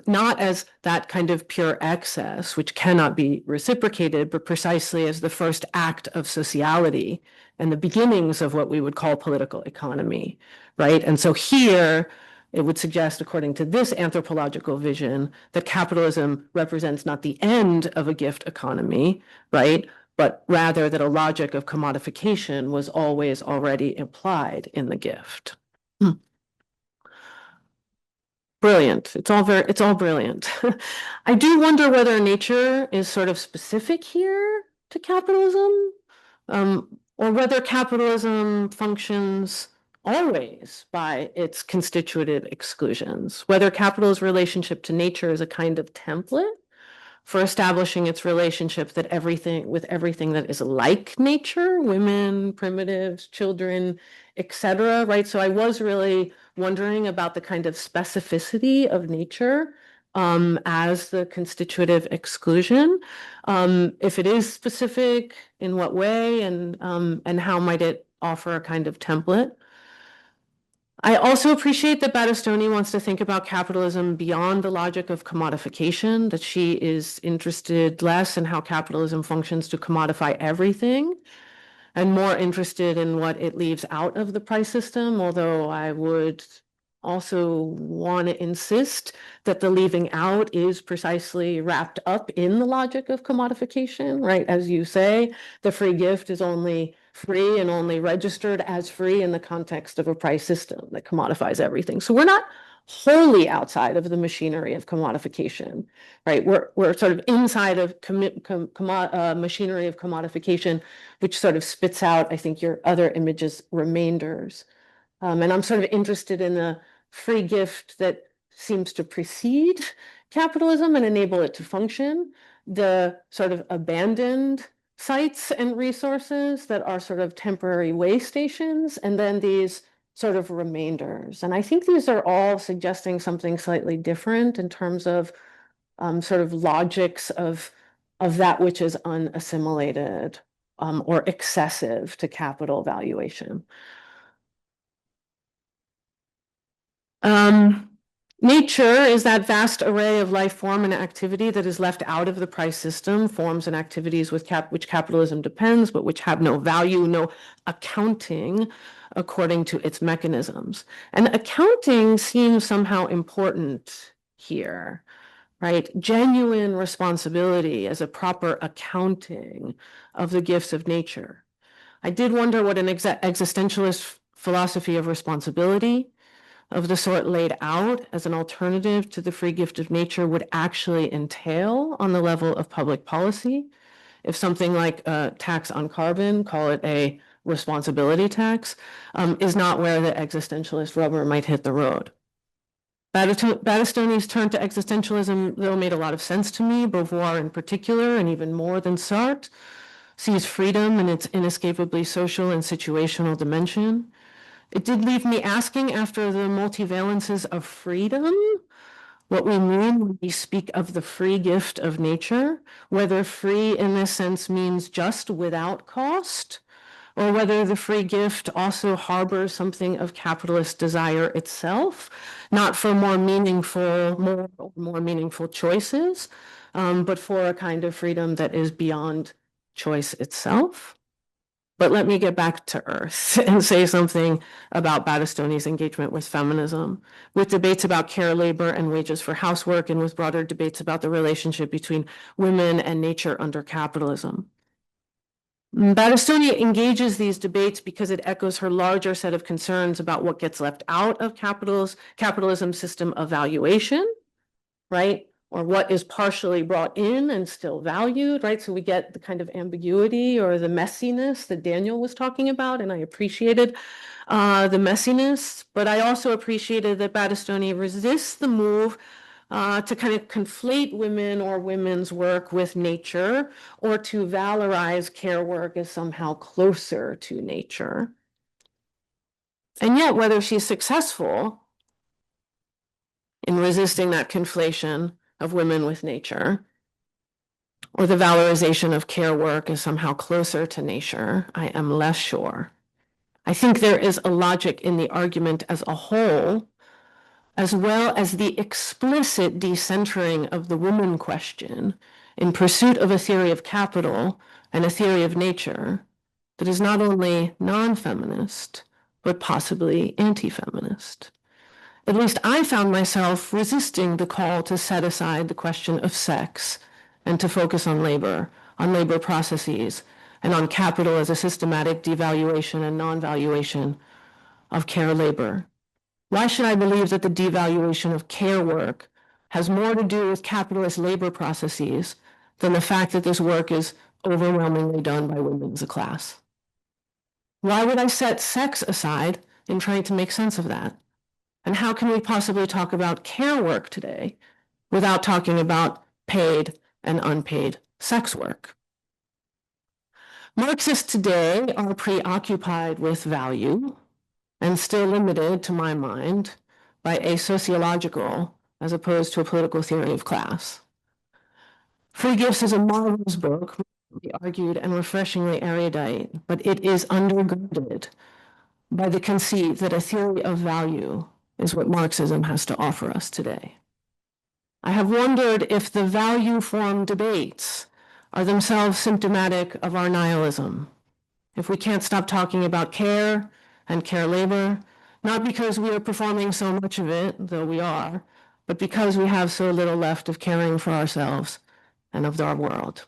not as that kind of pure excess, which cannot be reciprocated, but precisely as the first act of sociality and the beginnings of what we would call political economy, right? And so here, it would suggest, according to this anthropological vision, that capitalism represents not the end of a gift economy, right? But rather that a logic of commodification was always already implied in the gift. Brilliant. It's all brilliant. I do wonder whether nature is sort of specific here to capitalism, or whether capitalism functions always by its constitutive exclusions, whether capital's relationship to nature is a kind of template for establishing its relationship with everything that is like nature, women, primitives, children, etc. Right? So I was really wondering about the kind of specificity of nature as the constitutive exclusion. If it is specific, in what way, and how might it offer a kind of template? I also appreciate that Battistoni wants to think about capitalism beyond the logic of commodification, that she is interested less in how capitalism functions to commodify everything and more interested in what it leaves out of the price system, although I would also want to insist that the leaving out is precisely wrapped up in the logic of commodification, right? As you say, the free gift is only free and only registered as free in the context of a price system that commodifies everything. So we're not wholly outside of the machinery of commodification, right? We're sort of inside of machinery of commodification, which sort of spits out, I think, your other images, remainders. And I'm sort of interested in the free gift that seems to precede capitalism and enable it to function, the sort of abandoned sites and resources that are sort of temporary way stations, and then these sort of remainders. And I think these are all suggesting something slightly different in terms of sort of logics of that which is unassimilated or excessive to capital valuation. Nature is that vast array of life form and activity that is left out of the price system, forms and activities with which capitalism depends, but which have no value, no accounting according to its mechanisms. And accounting seems somehow important here, right? Genuine responsibility as a proper accounting of the gifts of nature. I did wonder what an existentialist philosophy of responsibility of the sort laid out as an alternative to the free gift of nature would actually entail on the level of public policy. If something like a tax on carbon, call it a responsibility tax, is not where the existentialist rubber might hit the road. Battistoni's turn to existentialism, though, made a lot of sense to me. Beauvoir in particular, and even more than Sartre, sees freedom in its inescapably social and situational dimension. It did leave me asking, after the multivalences of freedom, what we mean when we speak of the free gift of nature, whether free in this sense means just without cost, or whether the free gift also harbors something of capitalist desire itself, not for more meaningful choices, but for a kind of freedom that is beyond choice itself. But let me get back to earth and say something about Battistoni's engagement with feminism, with debates about care labor and wages for housework, and with broader debates about the relationship between women and nature under capitalism. Battistoni engages these debates because it echoes her larger set of concerns about what gets left out of capitalism's system of valuation, right? Or what is partially brought in and still valued, right? So we get the kind of ambiguity or the messiness that Daniel was talking about, and I appreciated the messiness, but I also appreciated that Battistoni resists the move to kind of conflate women or women's work with nature, or to valorize care work as somehow closer to nature. And yet, whether she's successful in resisting that conflation of women with nature, or the valorization of care work as somehow closer to nature, I am less sure. I think there is a logic in the argument as a whole as well as the explicit decentering of the woman question in pursuit of a theory of capital and a theory of nature that is not only non-feminist, but possibly anti-feminist. At least I found myself resisting the call to set aside the question of sex and to focus on labor processes, and on capital as a systematic devaluation and non-valuation of care labor. Why should I believe that the devaluation of care work has more to do with capitalist labor processes than the fact that this work is overwhelmingly done by women as a class? Why would I set sex aside in trying to make sense of that? And how can we possibly talk about care work today without talking about paid and unpaid sex work? Marxists today are preoccupied with value and still limited, to my mind, by a sociological as opposed to a political theory of class. Free Gifts is a marvelous book, argued and refreshingly erudite, but it is undergirded by the conceit that a theory of value is what Marxism has to offer us today. I have wondered if the value form debates are themselves symptomatic of our nihilism. If we can't stop talking about care and care labor, not because we are performing so much of it, though we are, but because we have so little left of caring for ourselves and of our world.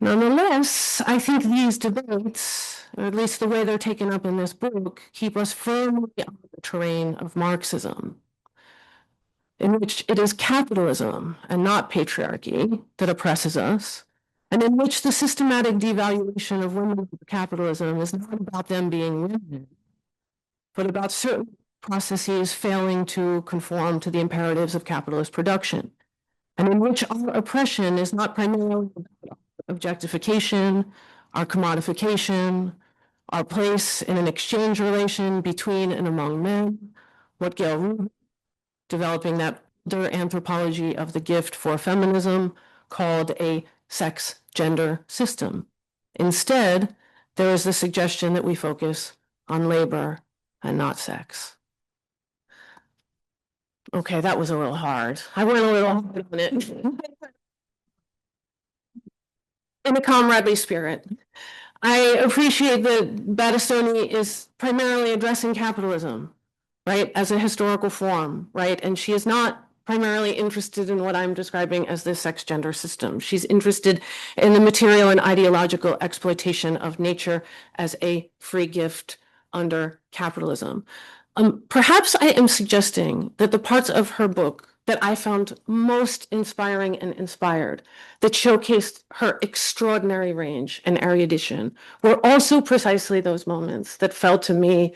Nonetheless, I think these debates, or at least the way they're taken up in this book, keep us firmly on the terrain of Marxism, in which it is capitalism and not patriarchy that oppresses us, and in which the systematic devaluation of women in capitalism is not about them being women, but about certain processes failing to conform to the imperatives of capitalist production, and in which our oppression is not primarily about objectification, our commodification, our place in an exchange relation between and among men, what Gail Rubin, developing that other anthropology of the gift for feminism, called a sex gender system. Instead, there is the suggestion that we focus on labor and not sex. Okay, that was a little hard. I went a little hard on it. In a comradely spirit. I appreciate that Battistoni is primarily addressing capitalism, right, as a historical form, right? And she is not primarily interested in what I'm describing as the sex gender system. She's interested in the material and ideological exploitation of nature as a free gift under capitalism. Perhaps I am suggesting that the parts of her book that I found most inspiring and inspired, that showcased her extraordinary range and erudition, were also precisely those moments that felt to me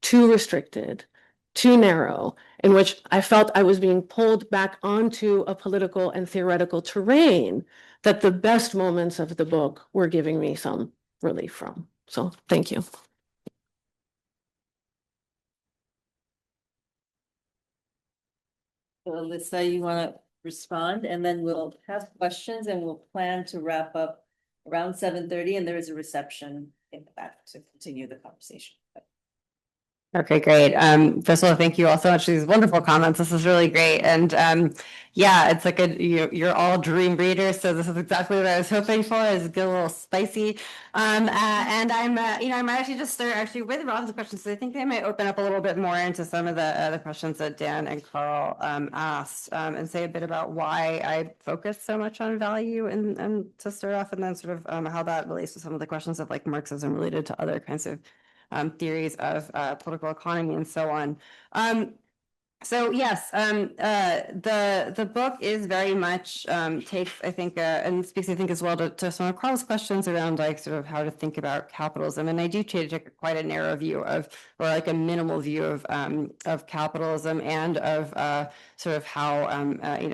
too restricted, too narrow, in which I felt I was being pulled back onto a political and theoretical terrain that the best moments of the book were giving me some relief from. So thank you. So Alyssa, you want to respond, and then we'll have questions and we'll plan to wrap up around 7:30, and there is a reception in the back to continue the conversation. Okay, great. First of all, thank you all so much for these wonderful comments. This is really great. And yeah, it's like you're all dream readers. So this is exactly what I was hoping for, is get a little spicy. And I'm, I might actually just start actually with Rob's questions. So I think they might open up a little bit more into some of the questions that Dan and Karl asked, and say a bit about why I focus so much on value and to start off, and then sort of how that relates to some of the questions of like Marxism related to other kinds of theories of political economy and so on. So yes, the book is very much takes, I think, and speaks, I think, as well to some of Karl's questions around like sort of how to think about capitalism. And I do take quite a narrow view of, or like a minimal view of capitalism, and of sort of how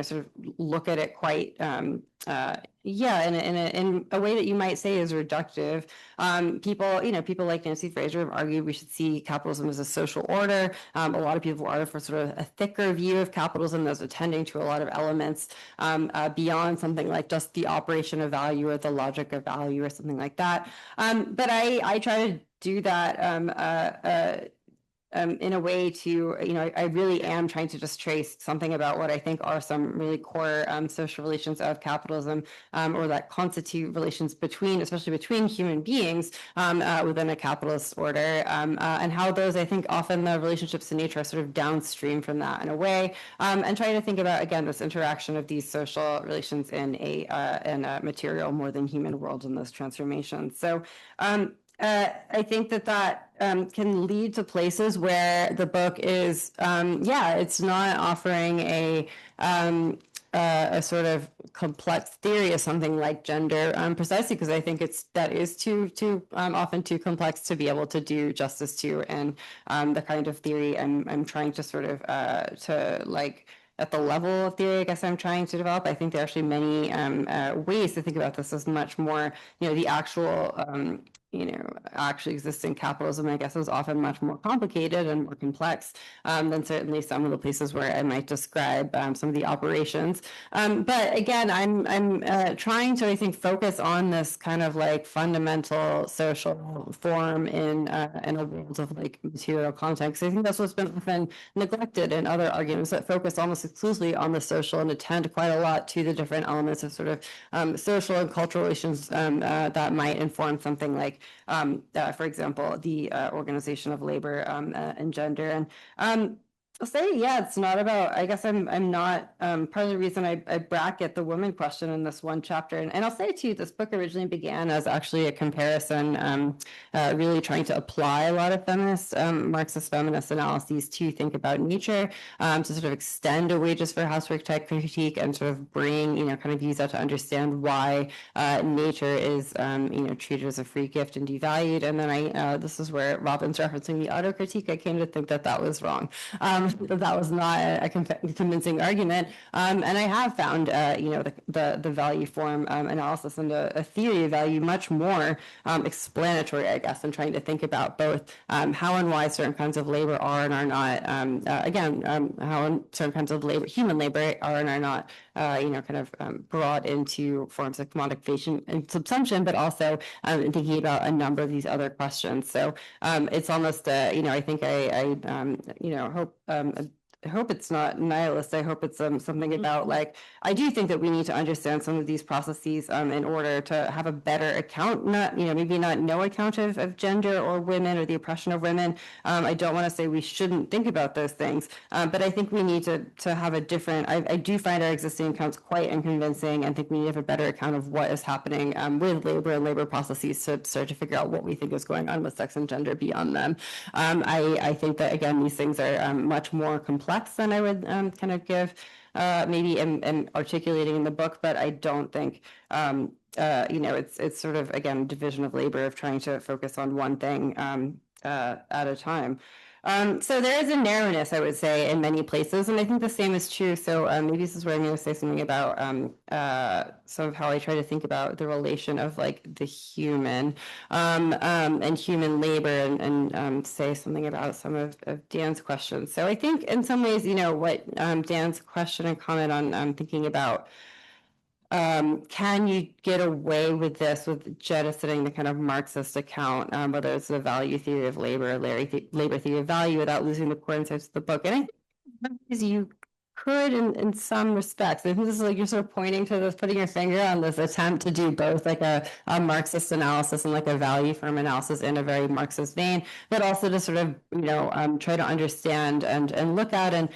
sort of look at it quite in a way that you might say is reductive. People like Nancy Fraser have argued we should see capitalism as a social order. A lot of people are for sort of a thicker view of capitalism that's attending to a lot of elements beyond something like just the operation of value or the logic of value or something like that. But I try to do that in a way to, I really am trying to just trace something about what I think are some really core social relations of capitalism, or that constitute relations between, especially between human beings within a capitalist order, and how those, I think, often the relationships in nature are sort of downstream from that in a way, and trying to think about, again, this interaction of these social relations in a material more than human world and those transformations. So I think that can lead to places where the book is, it's not offering a sort of complex theory of something like gender, precisely because I think that is too often too complex to be able to do justice to, and the kind of theory I'm trying to sort of at the level of theory, I guess I'm trying to develop. I think there are actually many ways to think about this as much more, the actual actually existing capitalism, I guess, is often much more complicated and more complex than certainly some of the places where I might describe some of the operations. But again, I'm trying to, I think, focus on this kind of like fundamental social form in a world of like material context. I think that's what's been often neglected in other arguments that focus almost exclusively on the social and attend quite a lot to the different elements of sort of social and cultural relations that might inform something like for example, the organization of labor and gender. And I'll say, it's not about, I guess I'm not, part of the reason I bracket the woman question in this one chapter. And I'll say too, this book originally began as actually a comparison, really trying to apply a lot of Marxist feminist analyses to think about nature, to sort of extend a wages for housework type critique and sort of bring, kind of use that to understand why nature is, treated as a free gift and devalued. And then this is where Robin's referencing the auto critique. I came to think that was wrong. That was not a convincing argument. And I have found, the value form analysis and a theory of value much more explanatory, I guess, in trying to think about both how and why certain kinds of labor are and are not, how certain kinds of labor, human labor, are and are not, brought into forms of commodification and subsumption, but also thinking about a number of these other questions. So it's almost, I think I hope it's not nihilist. I hope it's something about like, I do think that we need to understand some of these processes in order to have a better account, not, maybe not no account of gender or women or the oppression of women. I don't want to say we shouldn't think about those things, but I think we need to have a different, I do find our existing accounts quite unconvincing, and think we need to have a better account of what is happening with labor and labor processes to start to figure out what we think is going on with sex and gender beyond them. I think that, again, these things are much more complex than I would kind of give maybe am articulating in the book, but I don't think it's sort of, again, division of labor of trying to focus on one thing at a time. So there is a narrowness, I would say, in many places, and I think the same is true. So maybe this is where I'm going to say something about some of how I try to think about the relation of like the human and human labor, and say something about some of Dan's questions. So I think in some ways, what Dan's question and comment on thinking about, can you get away with this with jettisoning the kind of Marxist account, whether it's the value theory of labor, or labor theory of value, without losing the core insights of the book? And I think you could in some respects. I think this is like you're sort of pointing to this, putting your finger on this attempt to do both like a Marxist analysis and like a value firm analysis in a very Marxist vein, but also to sort of, try to understand and look at and,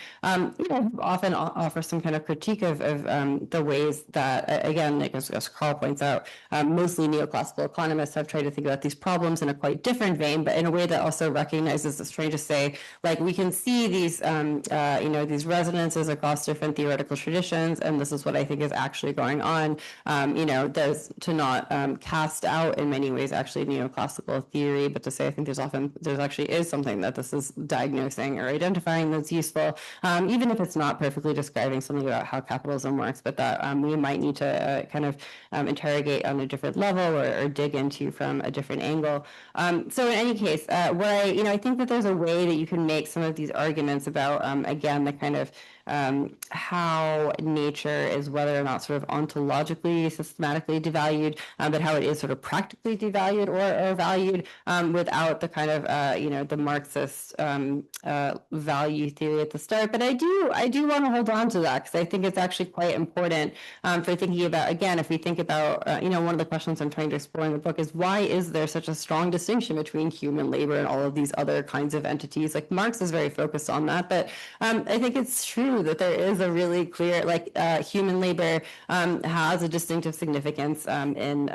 often offer some kind of critique of the ways that, again, like as Karl points out, mostly neoclassical economists have tried to think about these problems in a quite different vein, but in a way that also recognizes this, trying to say, like, we can see these, these resonances across different theoretical traditions, and this is what I think is actually going on. There's to not cast out in many ways actually neoclassical theory, but to say I think there's actually is something that this is diagnosing or identifying that's useful, even if it's not perfectly describing something about how capitalism works, but that we might need to kind of interrogate on a different level or dig into from a different angle. So in any case, I think that there's a way that you can make some of these arguments about, again, the kind of how nature is whether or not sort of ontologically, systematically devalued, but how it is sort of practically devalued or valued without the kind of the Marxist value theory at the start. But I do want to hold on to that because I think it's actually quite important for thinking about, again, if we think about one of the questions I'm trying to explore in the book is why is there such a strong distinction between human labor and all of these other kinds of entities? Like Marx is very focused on that, but I think it's true that there is a really clear human labor has a distinctive significance in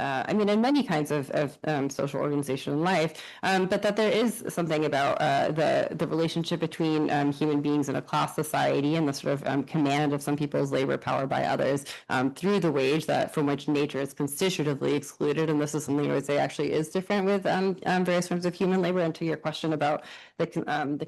many kinds of social organization and life, but that there is something about the relationship between human beings in a class society and the sort of command of some people's labor power by others through the wage that from which nature is constitutively excluded. And this is something I would say actually is different with various forms of human labor. And to your question about the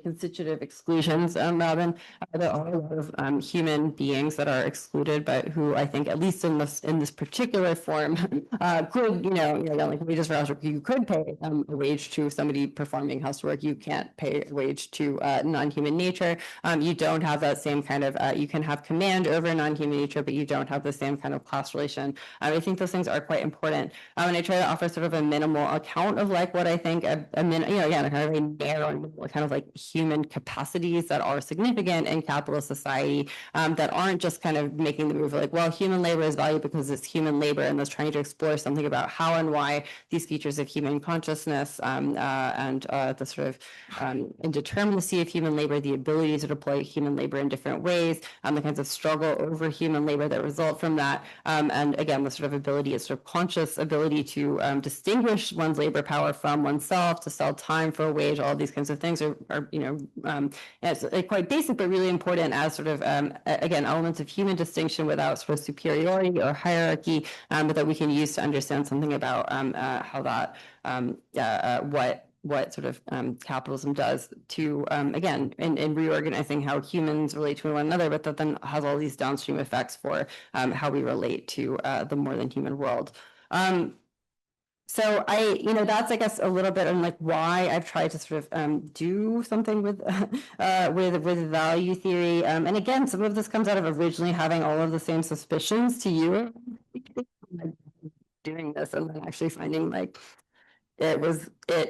constitutive exclusions, Robin, there are a lot of human beings that are excluded, but who I think, at least in this particular form, could, like wages for housework, you could pay a wage to somebody performing housework. You can't pay a wage to non-human nature. You don't have that same kind of, you can have command over non-human nature, but you don't have the same kind of class relation. I think those things are quite important. And I try to offer sort of a minimal account of like what I think again, a kind of a narrow kind of like human capacities that are significant in capitalist society that aren't just kind of making the move like, well, human labor is valued because it's human labor, and that's trying to explore something about how and why these features of human consciousness and the sort of indeterminacy of human labor, the ability to deploy human labor in different ways, the kinds of struggle over human labor that result from that, and again, the sort of ability, a sort of conscious ability to distinguish one's labor power from oneself, to sell time for a wage, all these kinds of things are it's quite basic, but really important as sort of, again, elements of human distinction without sort of superiority or hierarchy, but that we can use to understand something about how that, what sort of capitalism does to, again, in reorganizing how humans relate to one another, but that then has all these downstream effects for how we relate to the more than human world. So that's, I guess, a little bit on like why I've tried to sort of do something with with value theory. And again, some of this comes out of originally having all of the same suspicions to you doing this, and then actually finding like it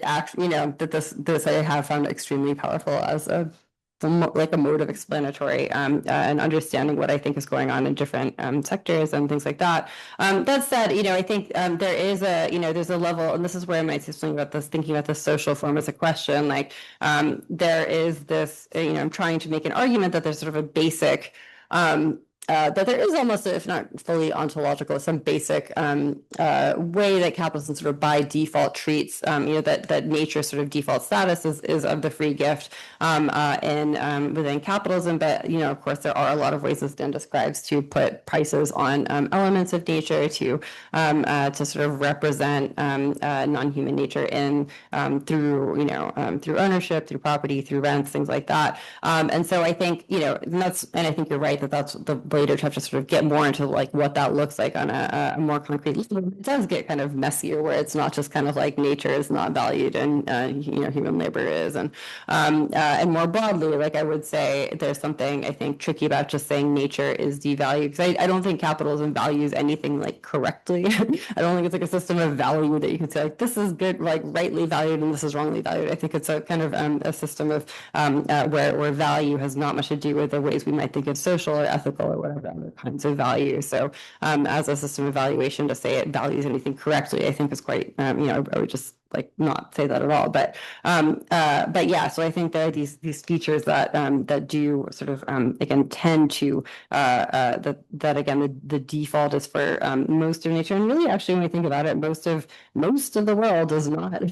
actually, that this I have found extremely powerful as a mode of explanatory and understanding what I think is going on in different sectors and things like that. That said, I think there is there's a level, and this is where I might say something about this, thinking about the social form as a question. Like there is this, I'm trying to make an argument that there's sort of a basic that there is almost, if not fully ontological, some basic way that capitalism sort of by default treats, that nature's sort of default status is of the free gift within capitalism. But, of course, there are a lot of ways, as Dan describes, to put prices on elements of nature to sort of represent non-human nature through ownership, through property, through rents, things like that. And so I think, and I think you're right that that's the later to have to sort of get more into like what that looks like on a more concrete level. It does get kind of messier where it's not just kind of like nature is not valued and human labor is, and more broadly, like I would say there's something I think tricky about just saying nature is devalued, because I don't think capitalism values anything like correctly. I don't think it's like a system of value that you can say like this is good, like rightly valued, and this is wrongly valued. I think it's a kind of a system of where value has not much to do with the ways we might think of social or ethical or whatever other kinds of value. So as a system of valuation, to say it values anything correctly, I think is quite, I would just like not say that at all. But yeah, so I think there are these features that do sort of again tend to that again the default is for most of nature, and really actually when we think about it, most of the world does not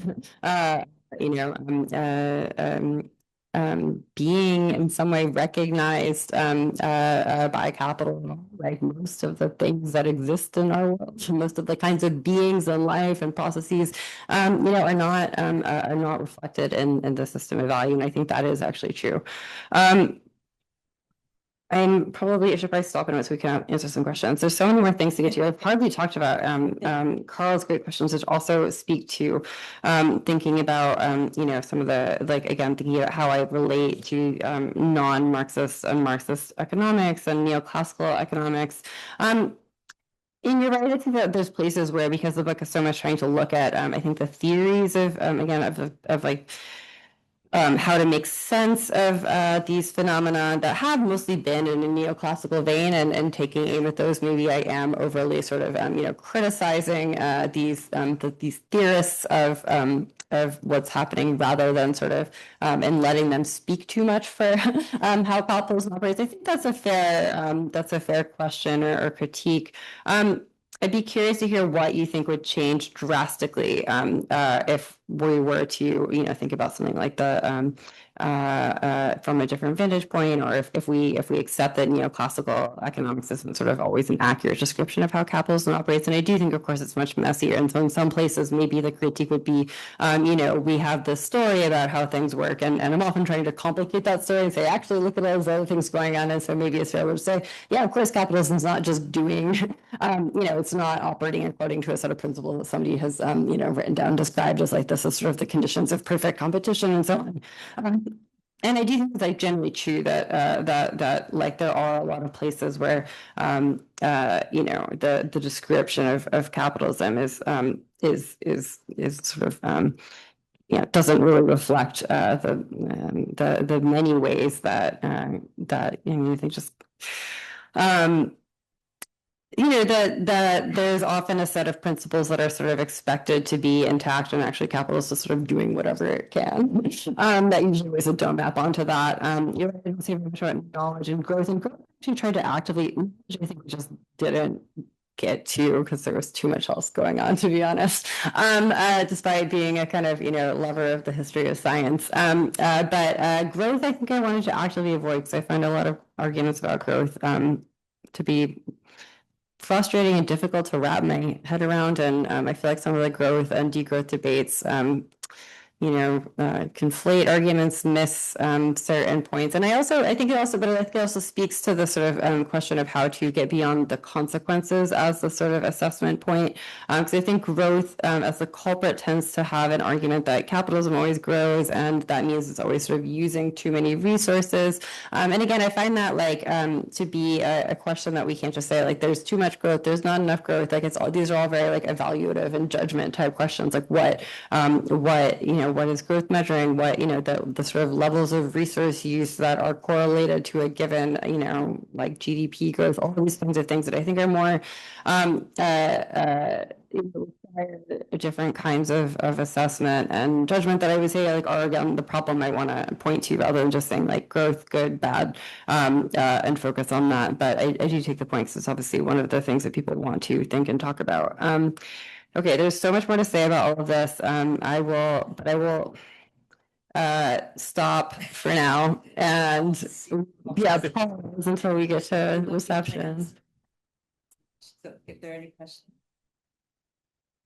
being in some way recognized by capital, like most of the things that exist in our world, most of the kinds of beings and life and processes, are not reflected in the system of value, and I think that is actually true. I should probably stop in once we can answer some questions. There's so many more things to get to. I've hardly talked about Carl's great questions, which also speak to thinking about some of the, like, again, thinking about how I relate to non-Marxist and Marxist economics and neoclassical economics. And you're right, I think that there's places where, because the book is so much trying to look at I think the theories of like how to make sense of these phenomena that have mostly been in a neoclassical vein, and taking aim at those. Maybe I am overly sort of criticizing these theorists of what's happening, rather than sort of and letting them speak too much for how capitalism operates. I think that's a fair question or critique. I'd be curious to hear what you think would change drastically if we were to, think about something like the from a different vantage point, or if we accept that neoclassical economics isn't sort of always an accurate description of how capitalism operates. And I do think, of course, it's much messier. And so in some places, maybe the critique would be, we have this story about how things work, and I'm often trying to complicate that story and say, actually, look at all those other things going on. And so maybe it's fair to say, yeah, of course, capitalism is not just doing, it's not operating according to a set of principles that somebody has, written down, described as like this is sort of the conditions of perfect competition and so on. And I do think it's like generally true that like there are a lot of places where the description of capitalism is sort of doesn't really reflect the many ways that I think just there's often a set of principles that are sort of expected to be intact, and actually capitalists is sort of doing whatever it can. That usually always don't map onto that. You don't see very much about knowledge and growth. And growth actually tried to actively, which I think we just didn't get to because there was too much else going on, to be honest, despite being a kind of lover of the history of science. But growth, I think I wanted to actively avoid, because I find a lot of arguments about growth to be frustrating and difficult to wrap my head around. And I feel like some of the growth and degrowth debates conflate arguments, miss certain points. And I think it also speaks to the sort of question of how to get beyond the consequences as the sort of assessment point. Because I think growth as the culprit tends to have an argument that capitalism always grows, and that means it's always sort of using too many resources. And again, I find that like to be a question that we can't just say like there's too much growth, there's not enough growth. Like these are all very like evaluative and judgment type questions. Like what is growth measuring, what the sort of levels of resource use that are correlated to a given like GDP growth, all these kinds of things that I think are more different kinds of assessment and judgment that I would say like are again the problem I want to point to, rather than just saying like growth, good, bad, and focus on that. But I do take the point, because it's obviously one of the things that people want to think and talk about. Okay, there's so much more to say about all of this. I will stop for now, and pause until we get to reception. So if there are any questions.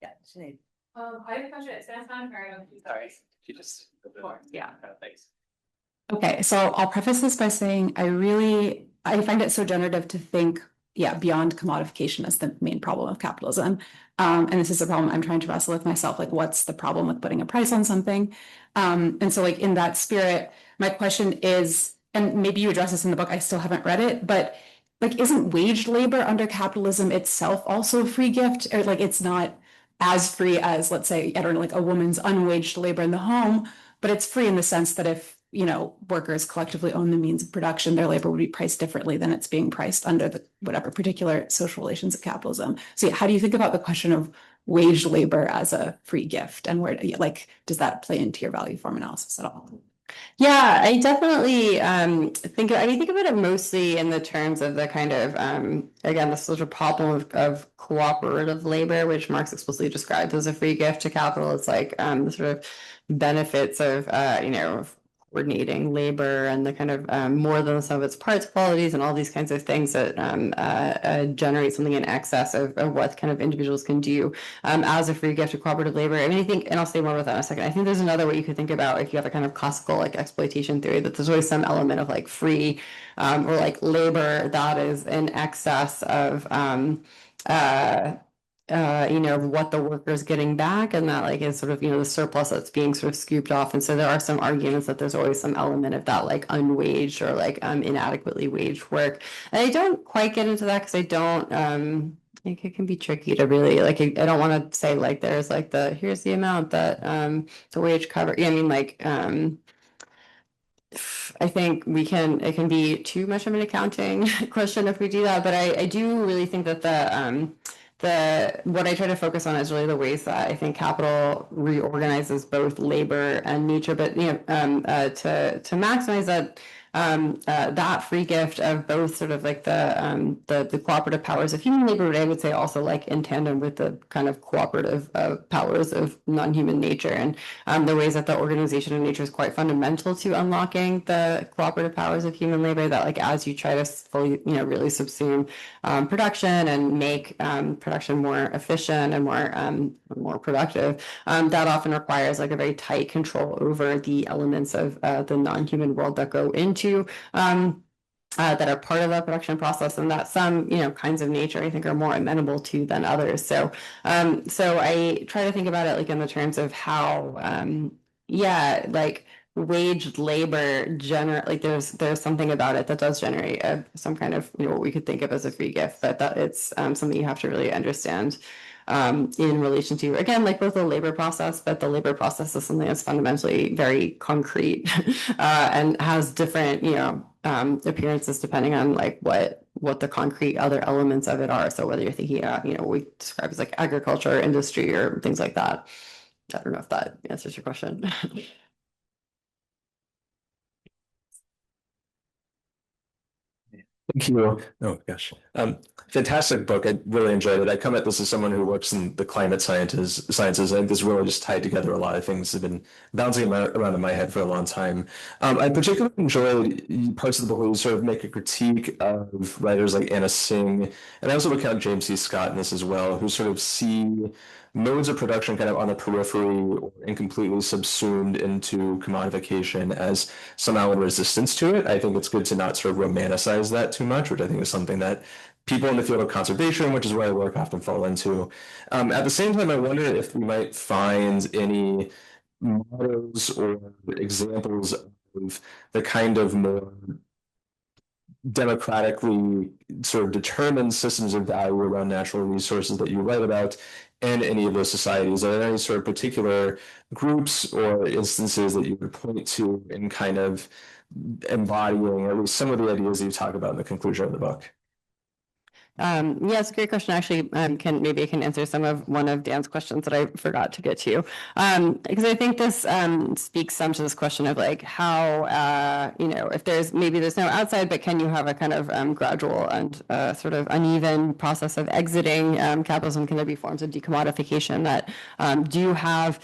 Yeah, Sinead. I have a question. It's time or Sorry, you just. Yeah. Thanks. Okay, so I'll preface this by saying I find it so generative to think, beyond commodification as the main problem of capitalism. And this is a problem I'm trying to wrestle with myself. Like, what's the problem with putting a price on something? And so like in that spirit, my question is, and maybe you address this in the book, I still haven't read it, but like, isn't waged labor under capitalism itself also a free gift? Or like, it's not as free as, let's say, I don't know, like a woman's unwaged labor in the home, but it's free in the sense that if workers collectively own the means of production, their labor would be priced differently than it's being priced under the whatever particular social relations of capitalism. So how do you think about the question of waged labor as a free gift, and where does that play into your value form analysis at all? Yeah, I definitely think about it mostly in the terms of the kind of again, this sort of problem of cooperative labor, which Marx explicitly describes as a free gift to capital. It's like the sort of benefits of coordinating labor and the kind of more than the sum of its parts qualities and all these kinds of things that generate something in excess of what kind of individuals can do as a free gift of cooperative labor. I mean, I think, and I'll say more about that in a second. I think there's another way you could think about if you have a kind of classical like exploitation theory, that there's always some element of like free or like labor that is in excess of what the worker is getting back, and that like is sort of, the surplus that's being sort of scooped off. And so there are some arguments that there's always some element of that like unwaged or like inadequately waged work. And I don't quite get into that because I don't it can be tricky to really like, I don't want to say like there's like here's the amount that the wage cover. I mean, like I think it can be too much of an accounting question if we do that, but I do really think that what I try to focus on is really the ways that I think capital reorganizes both labor and nature, but to maximize that free gift of both sort of like the cooperative powers of human labor, but I would say also like in tandem with the kind of cooperative powers of non-human nature, and the ways that the organization of nature is quite fundamental to unlocking the cooperative powers of human labor, that like as you try to fully really subsume production and make production more efficient and more productive, that often requires like a very tight control over the elements of the non-human world that go into that are part of the production process, and that some kinds of nature I think are more amenable to than others. So I try to think about it like in the terms of how like waged labor like there's something about it that does generate some kind of what we could think of as a free gift, but that it's something you have to really understand in relation to, again, like both the labor process, but the labor process is something that's fundamentally very concrete and has different appearances depending on like what the concrete other elements of it are. So whether you're thinking what we describe as like agriculture, industry, or things like that. I don't know if that answers your question. Thank you. Oh gosh. Fantastic book. I really enjoyed it. I come at this as someone who works in the climate sciences. I think this really just tied together a lot of things that have been bouncing around in my head for a long time. I particularly enjoyed parts of the book where you sort of make a critique of writers like Anna Singh, and I also would count James C. Scott in this as well, who sort of see modes of production kind of on the periphery or incompletely subsumed into commodification as somehow in resistance to it. I think it's good to not sort of romanticize that too much, which I think is something that people in the field of conservation, which is where I work, often fall into. At the same time, I wonder if we might find any models or examples of the kind of more democratically sort of determined systems of value around natural resources that you write about in any of those societies. Are there any sort of particular groups or instances that you would point to in kind of embodying at least some of the ideas that you talk about in the conclusion of the book? Yeah, it's a great question. Actually, I can answer one of Dan's questions that I forgot to get to. Because I think this speaks some to this question of like how, if there's no outside, but can you have a kind of gradual and sort of uneven process of exiting capitalism? Can there be forms of decommodification that do have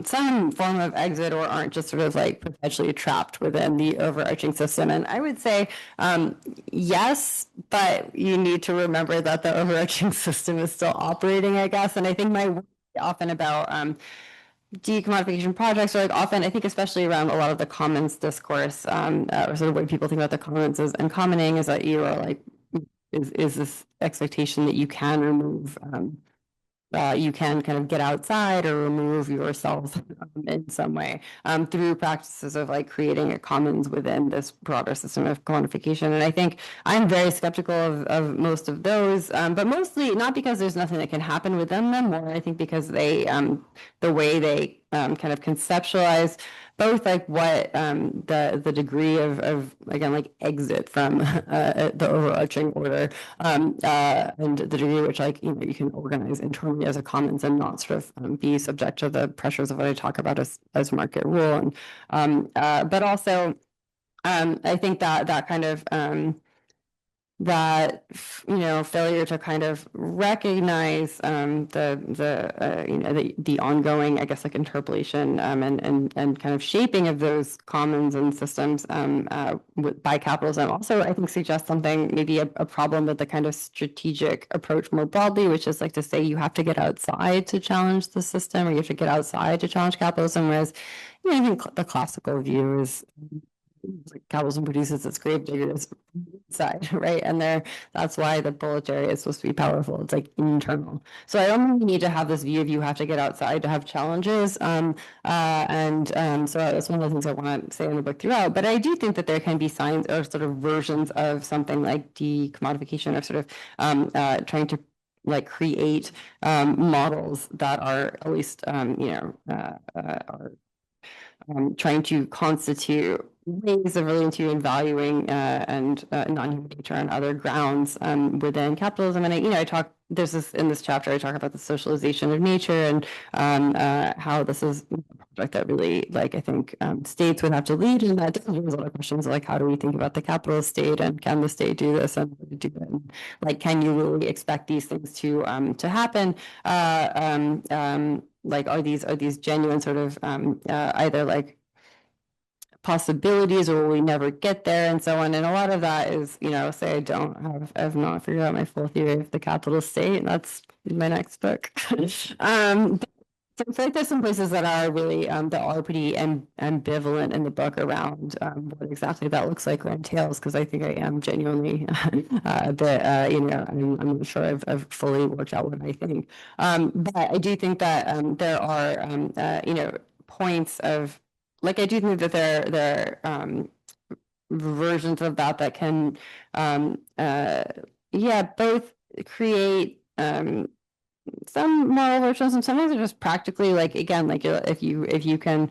some form of exit or aren't just sort of like perpetually trapped within the overarching system? And I would say yes, but you need to remember that the overarching system is still operating, I guess. And I think my work often about decommodification projects, or like often, I think especially around a lot of the commons discourse, or sort of what people think about the commons and commoning, is that you are like, is this expectation that you can remove you can kind of get outside or remove yourself in some way through practices of like creating a commons within this broader system of commodification. And I think I'm very skeptical of most of those, but mostly not because there's nothing that can happen within them, more I think because they, the way they kind of conceptualize both like what the degree of again like exit from the overarching order and the degree which like you can organize internally as a commons and not sort of be subject to the pressures of what I talk about as market rule, and but also I think that kind of that failure to kind of recognize the ongoing, I guess, like interpolation and kind of shaping of those commons and systems by capitalism also, I think, suggests something, maybe a problem with the kind of strategic approach more broadly, which is like to say you have to get outside to challenge the system, or you have to get outside to challenge capitalism, whereas I think the classical view is like capitalism produces its grave diggers inside, right? And that's why the proletariat is supposed to be powerful. It's like internal. So I don't think we need to have this view of you have to get outside to have challenges. So that's one of the things I want to say in the book throughout. But I do think that there can be signs or sort of versions of something like decommodification, or sort of trying to like create models that are at least are trying to constitute ways of relating to and valuing and non-human nature on other grounds within capitalism. And I talk, there's this in this chapter, I talk about the socialization of nature and how this is a project that really, like, I think states would have to lead, and that there's a lot of questions like, how do we think about the capitalist state, and can the state do this, and do it? And, like, can you really expect these things to happen? Like, are these genuine sort of either like possibilities, or will we never get there, and so on? And a lot of that is, say I've not figured out my full theory of the capitalist state, and that's my next book. So I feel like there's some places that are really that are pretty ambivalent in the book around what exactly that looks like or entails, because I think I am genuinely a bit I'm not sure I've fully worked out what I think, but I do think that there are points of, like, I do think that there are versions of that can both create some moral virtues, and sometimes they're just practically, like, again, like, if you can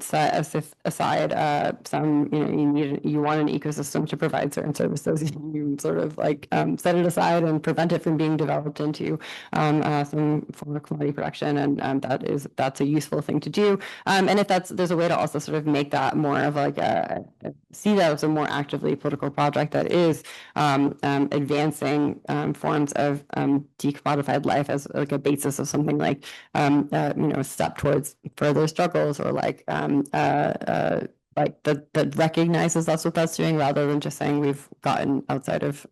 set aside some, you want an ecosystem to provide certain services, you sort of like set it aside and prevent it from being developed into some form of commodity production, and that's a useful thing to do. And if there's a way to also sort of make that more of like see that as a more actively political project that is advancing forms of decommodified life as like a basis of something like a step towards further struggles, or like that recognizes that's what that's doing, rather than just saying we've gotten outside of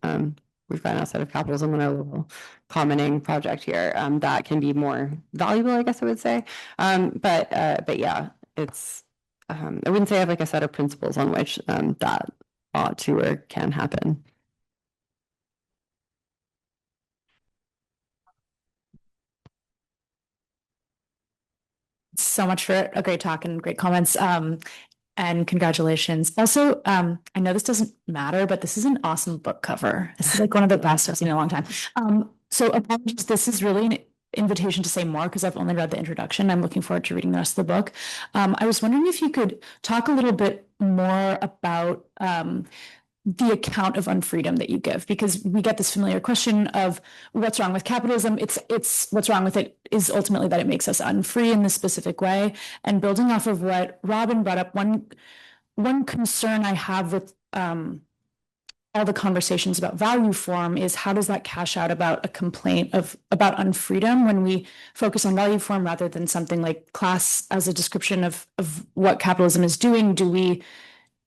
capitalism in our little commoning project here. That can be more valuable, I guess I would say. But yeah, it's I wouldn't say I have like a set of principles on which that ought to or can happen. So much for a great talk and great comments. And congratulations. Also, I know this doesn't matter, but this is an awesome book cover. This is like one of the best I've seen in a long time. So apologies, this is really an invitation to say more, because I've only read the introduction. I'm looking forward to reading the rest of the book. I was wondering if you could talk a little bit more about the account of unfreedom that you give, because we get this familiar question of what's wrong with capitalism. It's what's wrong with it is ultimately that it makes us unfree in this specific way. And building off of what Robin brought up, one concern I have with all the conversations about value form is, how does that cash out about a complaint about unfreedom when we focus on value form rather than something like class as a description of what capitalism is doing? Do we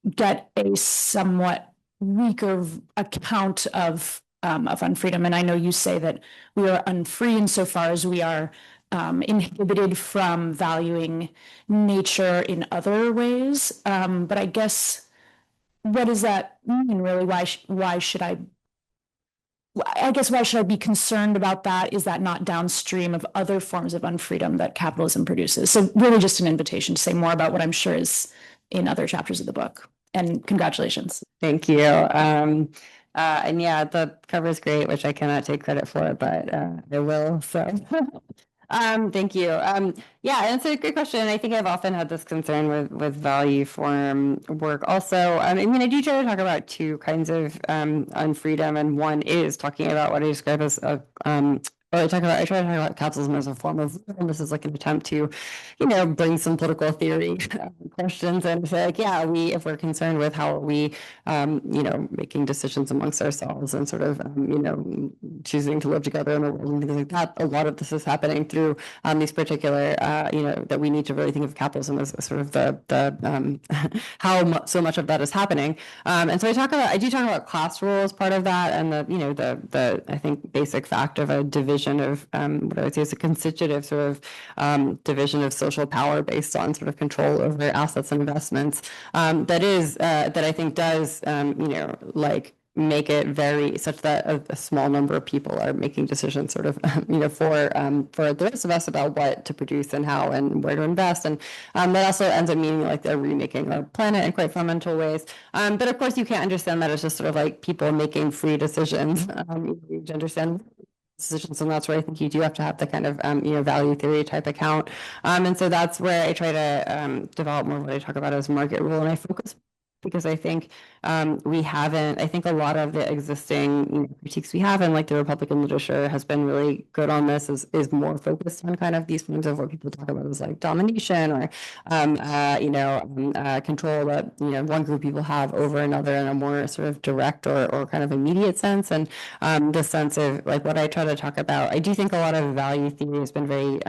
get a somewhat weaker account of unfreedom? And I know you say that we are unfree insofar as we are inhibited from valuing nature in other ways. But I guess, what does that mean, really? Why should I be concerned about that? Is that not downstream of other forms of unfreedom that capitalism produces? So really just an invitation to say more about what I'm sure is in other chapters of the book. And congratulations. Thank you. And yeah, the cover is great, which I cannot take credit for, but I will. So thank you. Yeah, it's a good question. I think I've often had this concern with value form work also. I mean, I do try to talk about two kinds of unfreedom, and one is talking about what I describe as a Or I try to talk about capitalism as a form of, and this is like an attempt to, bring some political theory questions and say like, yeah, if we're concerned with how are we, making decisions amongst ourselves and sort of, choosing to live together in the world and things like that. A lot of this is happening through these particular, that we need to really think of capitalism as sort of the how so much of that is happening. And so I do talk about class rule as part of that, and the I think basic fact of a division of what I would say is a constitutive sort of division of social power based on sort of control over assets and investments that I think does make it very such that a small number of people are making decisions sort of for the rest of us about what to produce and how and where to invest, and that also ends up meaning like they're remaking our planet in quite fundamental ways, but of course you can't understand that as just sort of like people making free decisions. You need to understand decisions, and that's where I think you do have to have the kind of value theory type account, and so that's where I try to develop more what I talk about as market rule, and I focus because I think I think a lot of the existing critiques we have in like the Republican literature has been really good on this, is more focused on kind of these forms of what people talk about as like domination or control that one group of people have over another in a more sort of direct or kind of immediate sense, and the sense of like what I try to talk about. I do think a lot of value theory has been very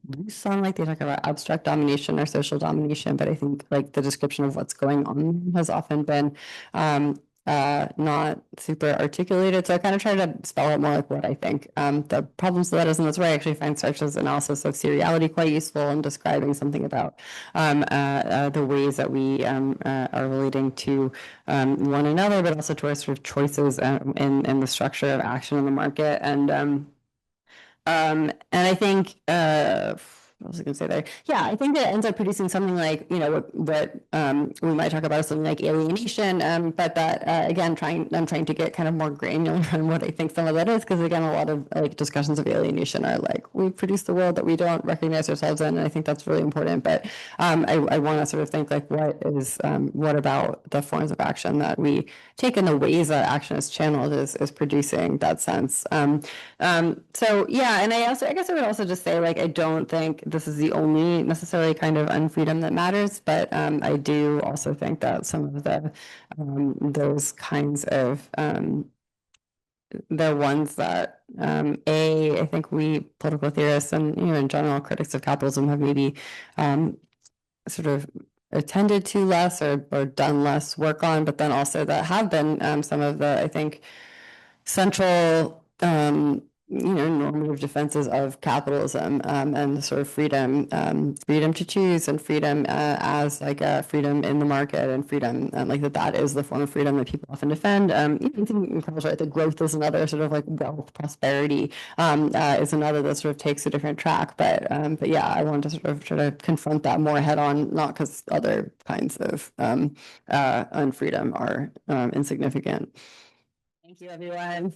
loose on like they talk about abstract domination or social domination, but I think like the description of what's going on has often been not super articulated. So I kind of try to spell out more like what I think the problems that is, and that's where I actually find Sartre's analysis of seriality quite useful in describing something about the ways that we are relating to one another, but also to our sort of choices in the structure of action in the market. And I think what was I going to say there? Yeah, I think that it ends up producing something like what we might talk about as something like alienation, but that again, I'm trying to get kind of more granular on what I think some of that is, because again, a lot of like discussions of alienation are like we produce the world that we don't recognize ourselves in, and I think that's really important. But I want to sort of think like what about the forms of action that we take and the ways that action is channeled is producing that sense. So yeah, and I guess I would also just say like I don't think this is the only necessarily kind of unfreedom that matters, but I do also think that some of the those kinds of the ones that I think we political theorists and in general critics of capitalism have maybe sort of attended to less or done less work on, but then also that have been some of the I think central normative defenses of capitalism and sort of freedom to choose, and freedom as like a freedom in the market, and freedom like that is the form of freedom that people often defend. Even Karl's right, the growth is another sort of like wealth, prosperity is another that sort of takes a different track. But yeah, I want to sort of try to confront that more head on, not because other kinds of unfreedom are insignificant. Thank you, everyone.